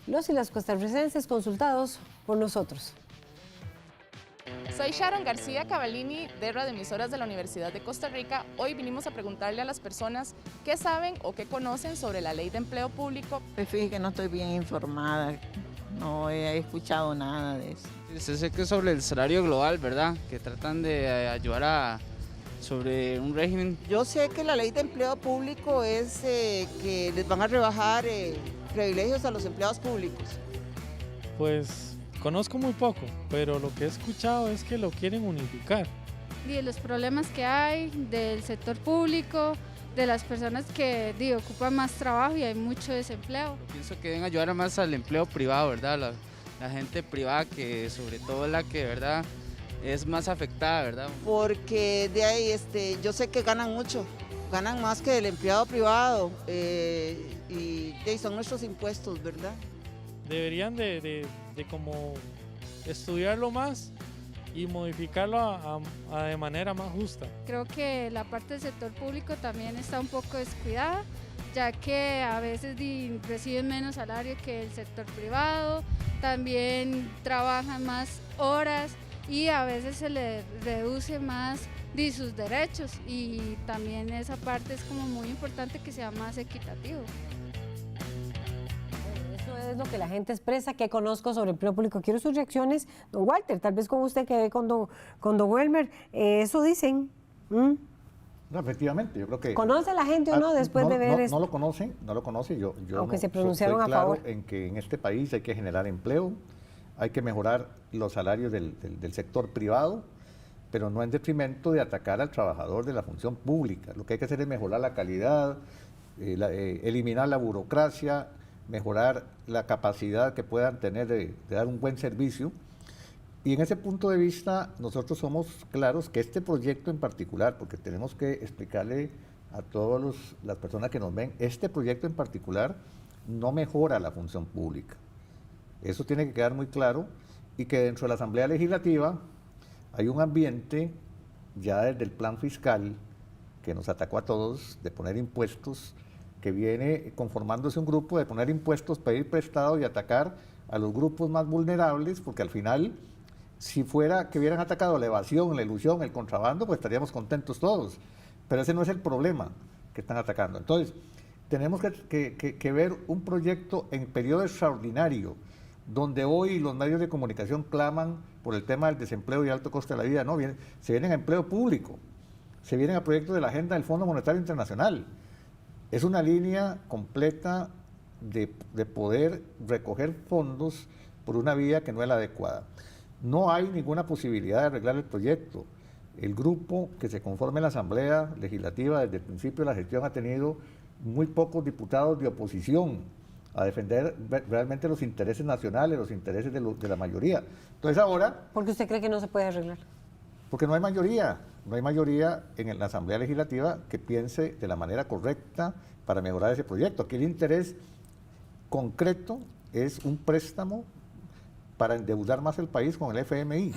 los y las costarricenses consultados por nosotros. Soy Sharon García Cavallini de Radioemisoras de la Universidad de Costa Rica. Hoy vinimos a preguntarle a las personas qué saben o qué conocen sobre la Ley de Empleo Público. Pues fíjate que no estoy bien informada, no he escuchado nada de eso. Sé que sobre el salario global, ¿verdad? Que tratan de ayudar sobre un régimen. Yo sé que la Ley de Empleo Público es que les van a rebajar privilegios a los empleados públicos. Pues conozco muy poco, pero lo que he escuchado es que lo quieren unificar. Y de los problemas que hay del sector público, de las personas que ocupan más trabajo y hay mucho desempleo. Pienso que deben ayudar más al empleo privado, ¿verdad? La gente privada, que sobre todo la que, ¿verdad?, es más afectada, ¿verdad? Porque de ahí yo sé que ganan mucho, ganan más que el empleado privado y son nuestros impuestos, ¿verdad? Deberían de como estudiarlo más y modificarlo de manera más justa. Creo que la parte del sector público también está un poco descuidada, ya que a veces reciben menos salario que el sector privado, también trabajan más horas y a veces se les reduce más sus derechos, y también esa parte es como muy importante que sea más equitativo. Es lo que la gente expresa, que conozco sobre empleo público. Quiero sus reacciones, don Walter, tal vez con usted que ve con don Welmer. Eso dicen. No, efectivamente, yo creo que... ¿Conoce la gente o no después de ver esto? No lo conocen. Yo aunque se pronunciaron estoy a favor. En que en este país hay que generar empleo, hay que mejorar los salarios del sector privado, pero no en detrimento de atacar al trabajador de la función pública. Lo que hay que hacer es mejorar la calidad, eliminar la burocracia, mejorar la capacidad que puedan tener de dar un buen servicio. Y en ese punto de vista nosotros somos claros que este proyecto en particular, porque tenemos que explicarle a todas las personas que nos ven, este proyecto en particular no mejora la función pública. Eso tiene que quedar muy claro, y que dentro de la Asamblea Legislativa hay un ambiente ya desde el plan fiscal que nos atacó a todos de poner impuestos, que viene conformándose un grupo de poner impuestos, pedir prestado y atacar a los grupos más vulnerables, porque al final, si fuera que hubieran atacado la evasión, la ilusión, el contrabando, pues estaríamos contentos todos. Pero ese no es el problema que están atacando. Entonces, tenemos que ver un proyecto en periodo extraordinario, donde hoy los medios de comunicación claman por el tema del desempleo y alto costo de la vida. No, se vienen a empleo público, se vienen a proyectos de la agenda del Fondo Monetario Internacional. Es una línea completa de poder recoger fondos por una vía que no es la adecuada. No hay ninguna posibilidad de arreglar el proyecto. El grupo que se conforme en la Asamblea Legislativa desde el principio de la gestión ha tenido muy pocos diputados de oposición a defender realmente los intereses nacionales, los intereses de la mayoría. Entonces ahora... ¿Por qué usted cree que no se puede arreglar? Porque no hay mayoría en la Asamblea Legislativa que piense de la manera correcta para mejorar ese proyecto. Aquí el interés concreto es un préstamo para endeudar más el país con el FMI.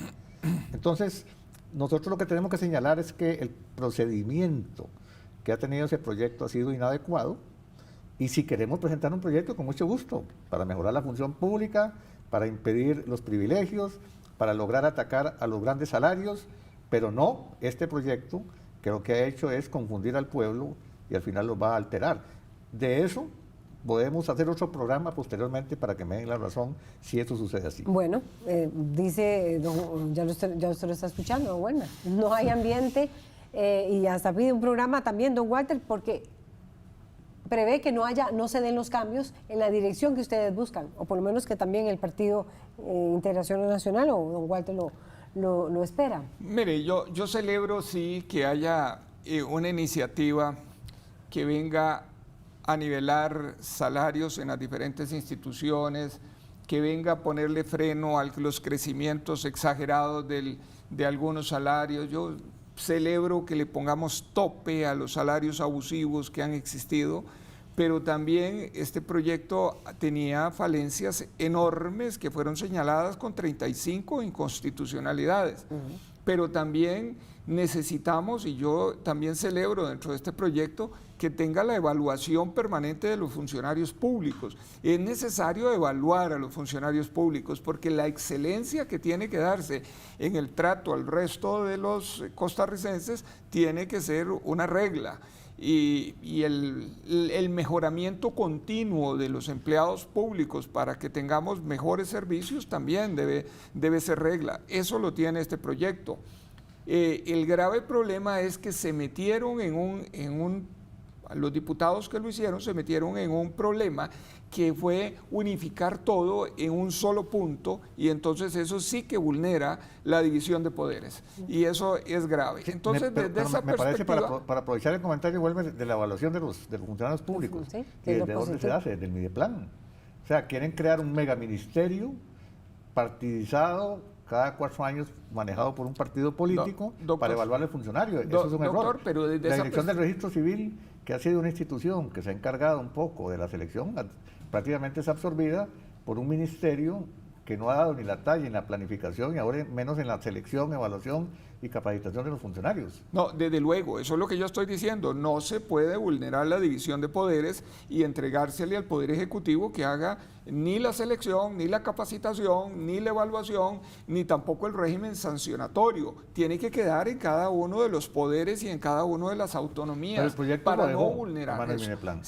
Entonces, nosotros lo que tenemos que señalar es que el procedimiento que ha tenido ese proyecto ha sido inadecuado, y si queremos presentar un proyecto, con mucho gusto, para mejorar la función pública, para impedir los privilegios, para lograr atacar a los grandes salarios, pero no este proyecto, que lo que ha hecho es confundir al pueblo y al final lo va a alterar. De eso podemos hacer otro programa posteriormente para que me den la razón si eso sucede así. Bueno, dice, ya usted lo está escuchando, bueno, no hay ambiente y hasta pide un programa también, don Walter, porque prevé que no se den los cambios en la dirección que ustedes buscan, o por lo menos que también el Partido Integración Nacional o don Walter lo espera. Mire, yo celebro sí que haya una iniciativa que venga a nivelar salarios en las diferentes instituciones, que venga a ponerle freno a los crecimientos exagerados de algunos salarios. Yo celebro que le pongamos tope a los salarios abusivos que han existido, pero también este proyecto tenía falencias enormes que fueron señaladas con 35 inconstitucionalidades. Pero también necesitamos, y yo también celebro dentro de este proyecto, que tenga la evaluación permanente de los funcionarios públicos. Es necesario evaluar a los funcionarios públicos porque la excelencia que tiene que darse en el trato al resto de los costarricenses tiene que ser una regla. Y el mejoramiento continuo de los empleados públicos para que tengamos mejores servicios también debe ser regla. Eso lo tiene este proyecto. El grave problema es que se metieron en Los diputados que lo hicieron se metieron en un problema que fue unificar todo en un solo punto, y entonces eso sí que vulnera la división de poderes, y eso es grave. Entonces, desde esa me parece, perspectiva... para aprovechar el comentario, vuelve de la evaluación de los funcionarios públicos, Sí, y de lo desde dónde se positivo. hace, desde el Mideplan. O sea, quieren crear un megaministerio partidizado cada 4 años, manejado por un partido político, para evaluar al funcionario. Eso es un error. Pero desde la esa Dirección del Registro Civil, que ha sido una institución que se ha encargado un poco de la selección, prácticamente es absorbida por un ministerio que no ha dado ni la talla en la planificación y ahora menos en la selección, evaluación y capacitación de los funcionarios. No, desde luego, eso es lo que yo estoy diciendo. No se puede vulnerar la división de poderes y entregársele al Poder Ejecutivo que haga ni la selección, ni la capacitación, ni la evaluación, ni tampoco el régimen sancionatorio. Tiene que quedar en cada uno de los poderes y en cada una de las autonomías. Pero el proyecto para lo dejó no vulnerar en manos eso. del Mideplan.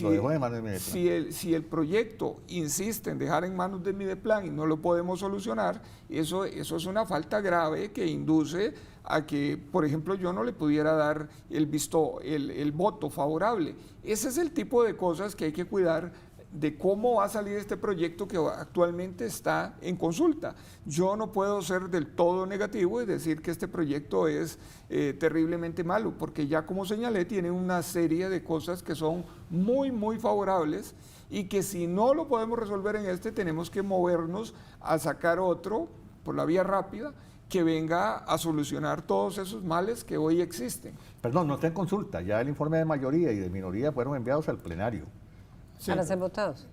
Lo dejó en manos del Mideplan. Si el proyecto insiste en dejar en manos del Mideplan y no lo podemos solucionar, eso es una falta grave que induce a que, por ejemplo, yo no le pudiera dar el voto favorable. Ese es el tipo de cosas que hay que cuidar de cómo va a salir este proyecto que actualmente está en consulta. Yo no puedo ser del todo negativo y decir que este proyecto es terriblemente malo, porque ya, como señalé, tiene una serie de cosas que son muy, muy favorables, y que si no lo podemos resolver en tenemos que movernos a sacar otro por la vía rápida que venga a solucionar todos esos males que hoy existen. Perdón, no está en consulta. Ya el informe de mayoría y de minoría fueron enviados al plenario. Para ser votados.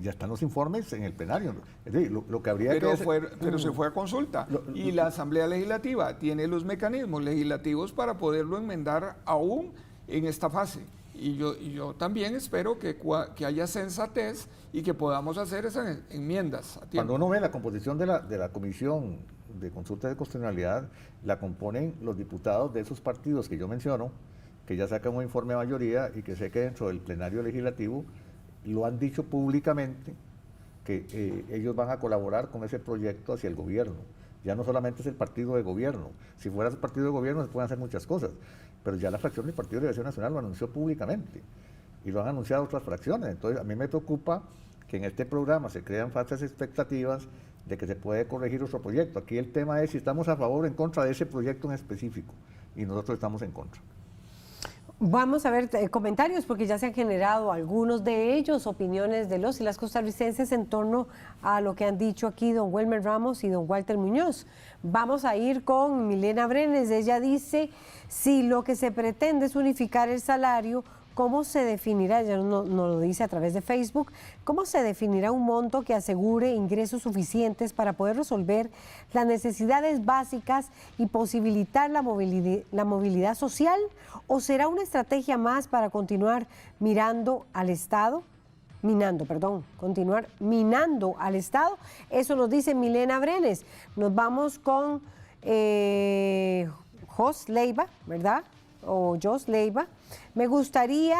Ya están los informes en el plenario. Es decir, lo que habría Pero, que... pero se fue a consulta, y la Asamblea Legislativa tiene los mecanismos legislativos para poderlo enmendar aún en esta fase. Y yo también espero que haya sensatez y que podamos hacer esas enmiendas a tiempo. Cuando uno ve la composición de la Comisión de Consulta de Constitucionalidad, la componen los diputados de esos partidos que yo menciono, que ya sacan un informe de mayoría y que sé que dentro del plenario legislativo lo han dicho públicamente, que ellos van a colaborar con ese proyecto hacia el gobierno. Ya no solamente es el partido de gobierno. Si fuera el partido de gobierno se pueden hacer muchas cosas, pero ya la fracción del Partido de Liberación Nacional lo anunció públicamente y lo han anunciado otras fracciones. Entonces a mí me preocupa que en este programa se crean falsas expectativas de que se puede corregir nuestro proyecto. Aquí el tema es si estamos a favor o en contra de ese proyecto en específico, y nosotros estamos en contra. Vamos a ver comentarios, porque ya se han generado algunos de ellos, opiniones de los y las costarricenses en torno a lo que han dicho aquí don Welmer Ramos y don Walter Muñoz. Vamos a ir con Milena Brenes. Ella dice, si lo que se pretende es unificar el salario, ¿cómo se definirá? Ella no lo dice a través de Facebook. ¿Cómo se definirá un monto que asegure ingresos suficientes para poder resolver las necesidades básicas y posibilitar la movilidad social? ¿O será una estrategia más para continuar minando al Estado? Eso nos dice Milena Brenes. Nos vamos con Jos Leiva, ¿verdad? O Jos Leiva. Me gustaría,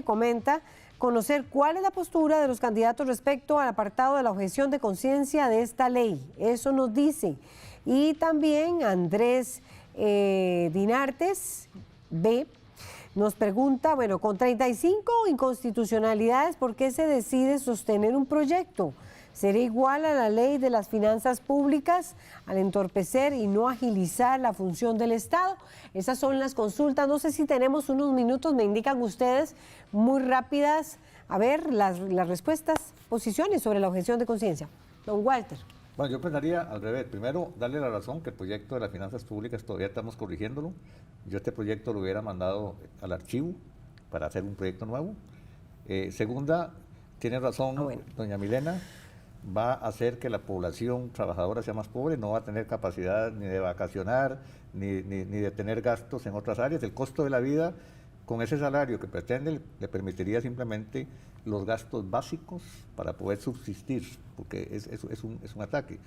comenta, conocer cuál es la postura de los candidatos respecto al apartado de la objeción de conciencia de esta ley. Eso nos dice. Y también Andrés Dinartes B nos pregunta, bueno, con 35 inconstitucionalidades, ¿por qué se decide sostener un proyecto? ¿Será igual a la ley de las finanzas públicas al entorpecer y no agilizar la función del Estado? Esas son las consultas. No sé si tenemos unos minutos, me indican ustedes, muy rápidas, a ver las respuestas, posiciones sobre la objeción de conciencia. Don Walter. Bueno, yo pensaría al revés. Primero, darle la razón que el proyecto de las finanzas públicas todavía estamos corrigiéndolo. Yo este proyecto lo hubiera mandado al archivo para hacer un proyecto nuevo. Segunda, tiene razón doña Milena, va a hacer que la población trabajadora sea más pobre, no va a tener capacidad ni de vacacionar, ni de tener gastos en otras áreas. El costo de la vida, con ese salario que pretende, le permitiría simplemente los gastos básicos para poder subsistir, porque es un ataque.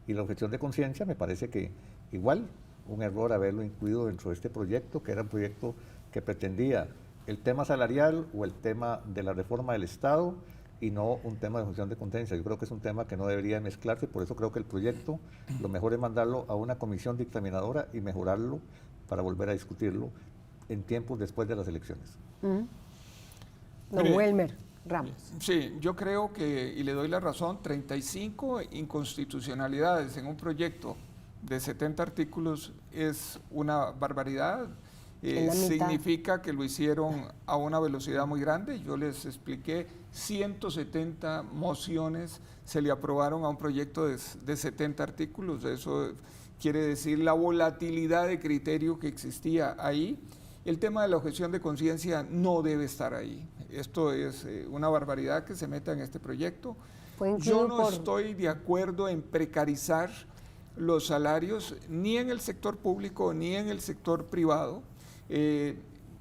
Y la objeción de conciencia me parece que igual un error haberlo incluido dentro de este proyecto, que era un proyecto que pretendía el tema salarial o el tema de la reforma del Estado, y no un tema de objeción de conciencia. Yo creo que es un tema que no debería mezclarse, por eso creo que el proyecto lo mejor es mandarlo a una comisión dictaminadora y mejorarlo para volver a discutirlo en tiempos después de las elecciones. Welmer Ramos. Sí, yo creo que, y le doy la razón, 35 inconstitucionalidades en un proyecto de 70 artículos es una barbaridad. Significa que lo hicieron a una velocidad muy grande. Yo les expliqué, 170 mociones se le aprobaron a un proyecto de 70 artículos. Eso quiere decir la volatilidad de criterio que existía ahí. El tema de la objeción de conciencia no debe estar ahí. Esto es una barbaridad que se meta en este proyecto. Yo no estoy de acuerdo en precarizar los salarios ni en el sector público ni en el sector privado.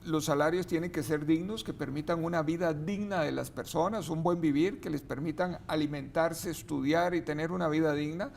Los salarios tienen que ser dignos, que permitan una vida digna de las personas, un buen vivir, que les permitan alimentarse, estudiar y tener una vida digna.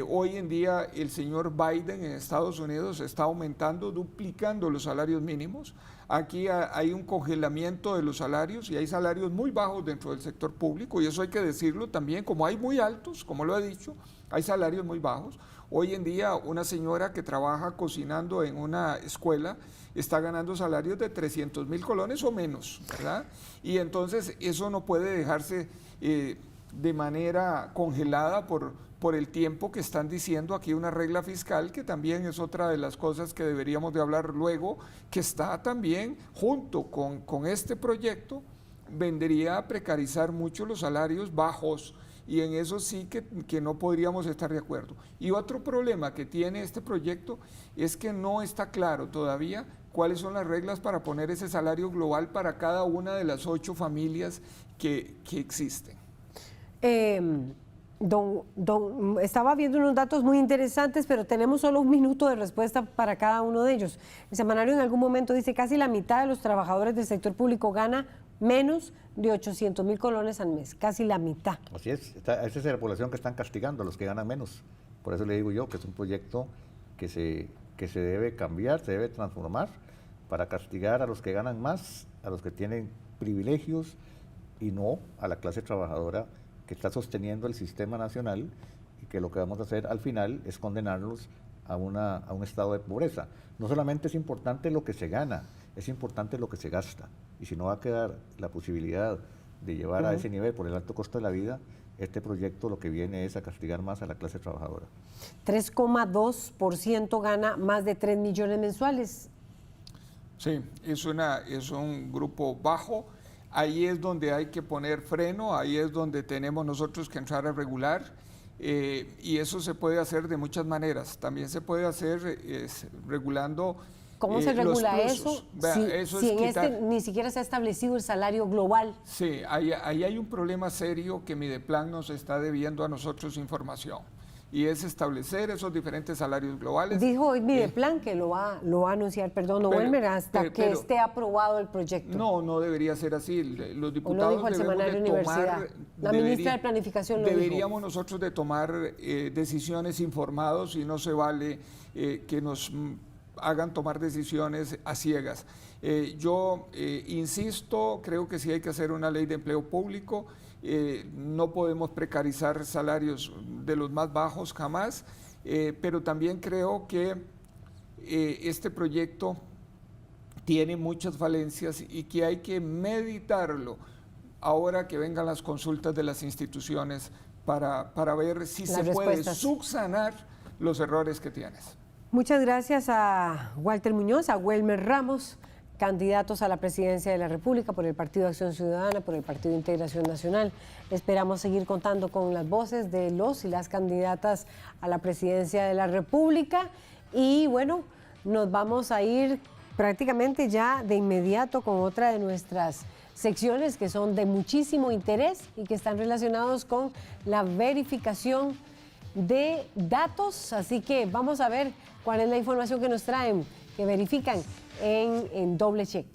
Hoy en día el señor Biden en Estados Unidos está aumentando, duplicando los salarios mínimos. Aquí hay un congelamiento de los salarios y hay salarios muy bajos dentro del sector público, y eso hay que decirlo también, como hay muy altos, como lo he dicho, hay salarios muy bajos. Hoy en día una señora que trabaja cocinando en una escuela está ganando salarios de 300,000 colones o menos, ¿verdad? Y entonces eso no puede dejarse de manera congelada por el tiempo que están diciendo aquí una regla fiscal, que también es otra de las cosas que deberíamos de hablar luego, que está también junto con este proyecto, vendría a precarizar mucho los salarios bajos, y en eso sí que no podríamos estar de acuerdo. Y otro problema que tiene este proyecto es que no está claro todavía cuáles son las reglas para poner ese salario global para cada una de las 8 familias que existen. Estaba viendo unos datos muy interesantes, pero tenemos solo un minuto de respuesta para cada uno de ellos. El semanario en algún momento dice casi la mitad de los trabajadores del sector público gana menos de 800,000 colones al mes, casi la mitad. Así es, esa es la población que están castigando, a los que ganan menos. Por eso le digo yo que es un proyecto que se debe cambiar, se debe transformar para castigar a los que ganan más, a los que tienen privilegios, y no a la clase trabajadora que está sosteniendo el sistema nacional, y que lo que vamos a hacer al final es condenarlos a un estado de pobreza. No solamente es importante lo que se gana, es importante lo que se gasta. Y si no va a quedar la posibilidad de llevar a ese nivel por el alto costo de la vida, este proyecto lo que viene es a castigar más a la clase trabajadora. 3,2% gana más de 3 millones mensuales. Sí, es un grupo bajo. Ahí es donde hay que poner freno, ahí es donde tenemos nosotros que entrar a regular, y eso se puede hacer de muchas maneras. También se puede hacer regulando. ¿Cómo se regula eso? Eso si en ni siquiera se ha establecido el salario global. Sí, ahí hay un problema serio que Mideplan nos está debiendo a nosotros información, y es establecer esos diferentes salarios globales. Dijo hoy Mideplan que lo va a anunciar, Welmer, hasta que esté aprobado el proyecto. No debería ser así. Los diputados lo dijo el semanario Universidad. La ministra de Planificación lo dijo. Deberíamos nosotros de tomar decisiones informados, y no se vale que nos hagan tomar decisiones a ciegas. Yo insisto, creo que sí hay que hacer una ley de empleo público. No podemos precarizar salarios de los más bajos jamás, pero también creo que este proyecto tiene muchas falencias y que hay que meditarlo ahora que vengan las consultas de las instituciones para ver si se puede subsanar los errores que tienes. Muchas gracias a Walter Muñoz, a Welmer Ramos, candidatos a la presidencia de la República por el Partido Acción Ciudadana, por el Partido Integración Nacional. Esperamos seguir contando con las voces de los y las candidatas a la presidencia de la República. Y bueno, nos vamos a ir prácticamente ya de inmediato con otra de nuestras secciones que son de muchísimo interés y que están relacionados con la verificación de datos. Así que vamos a ver cuál es la información que nos traen, que verifican en Doble Check.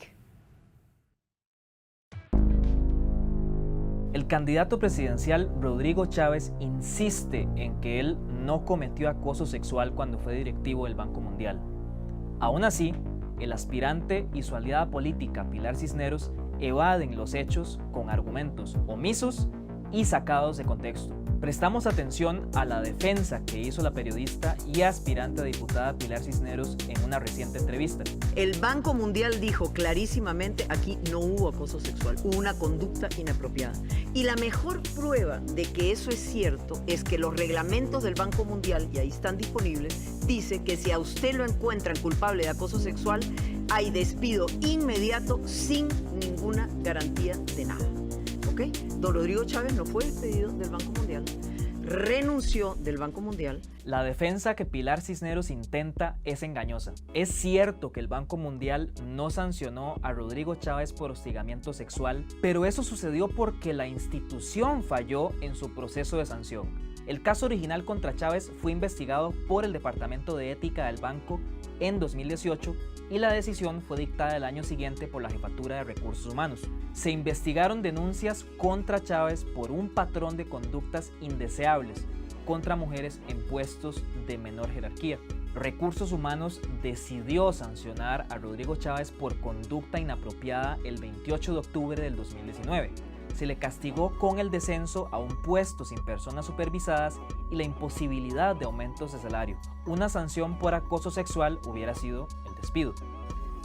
El candidato presidencial Rodrigo Chávez insiste en que él no cometió acoso sexual cuando fue directivo del Banco Mundial. Aún así, el aspirante y su aliada política Pilar Cisneros evaden los hechos con argumentos omisos y sacados de contexto. Prestamos atención a la defensa que hizo la periodista y aspirante a diputada Pilar Cisneros en una reciente entrevista. El Banco Mundial dijo clarísimamente aquí no hubo acoso sexual, hubo una conducta inapropiada. Y la mejor prueba de que eso es cierto es que los reglamentos del Banco Mundial, y ahí están disponibles, dice que si a usted lo encuentran culpable de acoso sexual, hay despido inmediato sin ninguna garantía de nada. ¿Okay? Don Rodrigo Chávez no fue despedido del Banco Mundial, renunció del Banco Mundial. La defensa que Pilar Cisneros intenta es engañosa. Es cierto que el Banco Mundial no sancionó a Rodrigo Chávez por hostigamiento sexual, pero eso sucedió porque la institución falló en su proceso de sanción. El caso original contra Chávez fue investigado por el Departamento de Ética del banco en 2018 y la decisión fue dictada el año siguiente por la Jefatura de Recursos Humanos. Se investigaron denuncias contra Chávez por un patrón de conductas indeseables contra mujeres en puestos de menor jerarquía. Recursos Humanos decidió sancionar a Rodrigo Chávez por conducta inapropiada el 28 de octubre del 2019. Se le castigó con el descenso a un puesto sin personas supervisadas y la imposibilidad de aumentos de salario. Una sanción por acoso sexual hubiera sido el despido.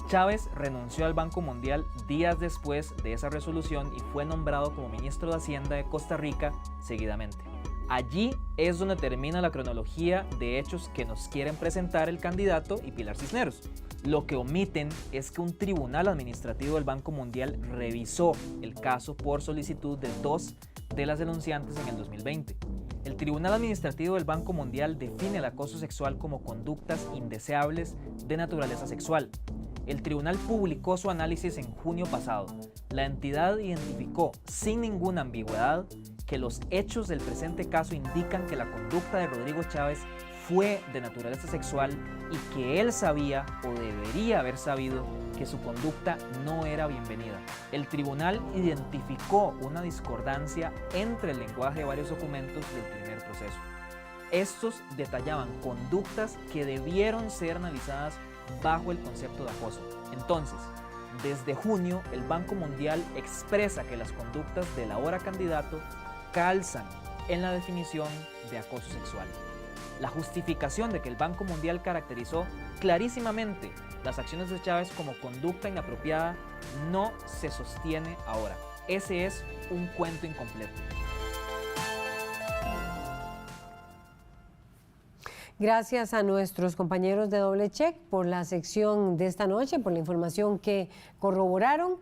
Chávez renunció al Banco Mundial días después de esa resolución y fue nombrado como ministro de Hacienda de Costa Rica seguidamente. Allí es donde termina la cronología de hechos que nos quieren presentar el candidato y Pilar Cisneros. Lo que omiten es que un tribunal administrativo del Banco Mundial revisó el caso por solicitud de 2 de las denunciantes en el 2020. El Tribunal Administrativo del Banco Mundial define el acoso sexual como conductas indeseables de naturaleza sexual. El tribunal publicó su análisis en junio pasado. La entidad identificó sin ninguna ambigüedad que los hechos del presente caso indican que la conducta de Rodrigo Chávez fue de naturaleza sexual y que él sabía o debería haber sabido que su conducta no era bienvenida. El tribunal identificó una discordancia entre el lenguaje de varios documentos del primer proceso. Estos detallaban conductas que debieron ser analizadas bajo el concepto de acoso. Entonces, desde junio, el Banco Mundial expresa que las conductas del ahora candidato calzan en la definición de acoso sexual. La justificación de que el Banco Mundial caracterizó clarísimamente las acciones de Chávez como conducta inapropiada no se sostiene ahora. Ese es un cuento incompleto. Gracias a nuestros compañeros de Doble Check por la sección de esta noche, por la información que corroboraron.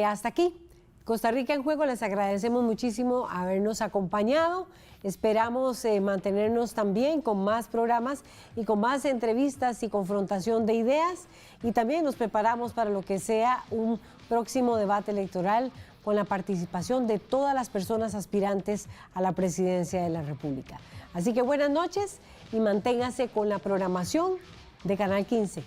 Hasta aquí, Costa Rica en Juego. Les agradecemos muchísimo habernos acompañado. Esperamos mantenernos también con más programas y con más entrevistas y confrontación de ideas. Y también nos preparamos para lo que sea un próximo debate electoral con la participación de todas las personas aspirantes a la presidencia de la República. Así que buenas noches y manténgase con la programación de Canal 15.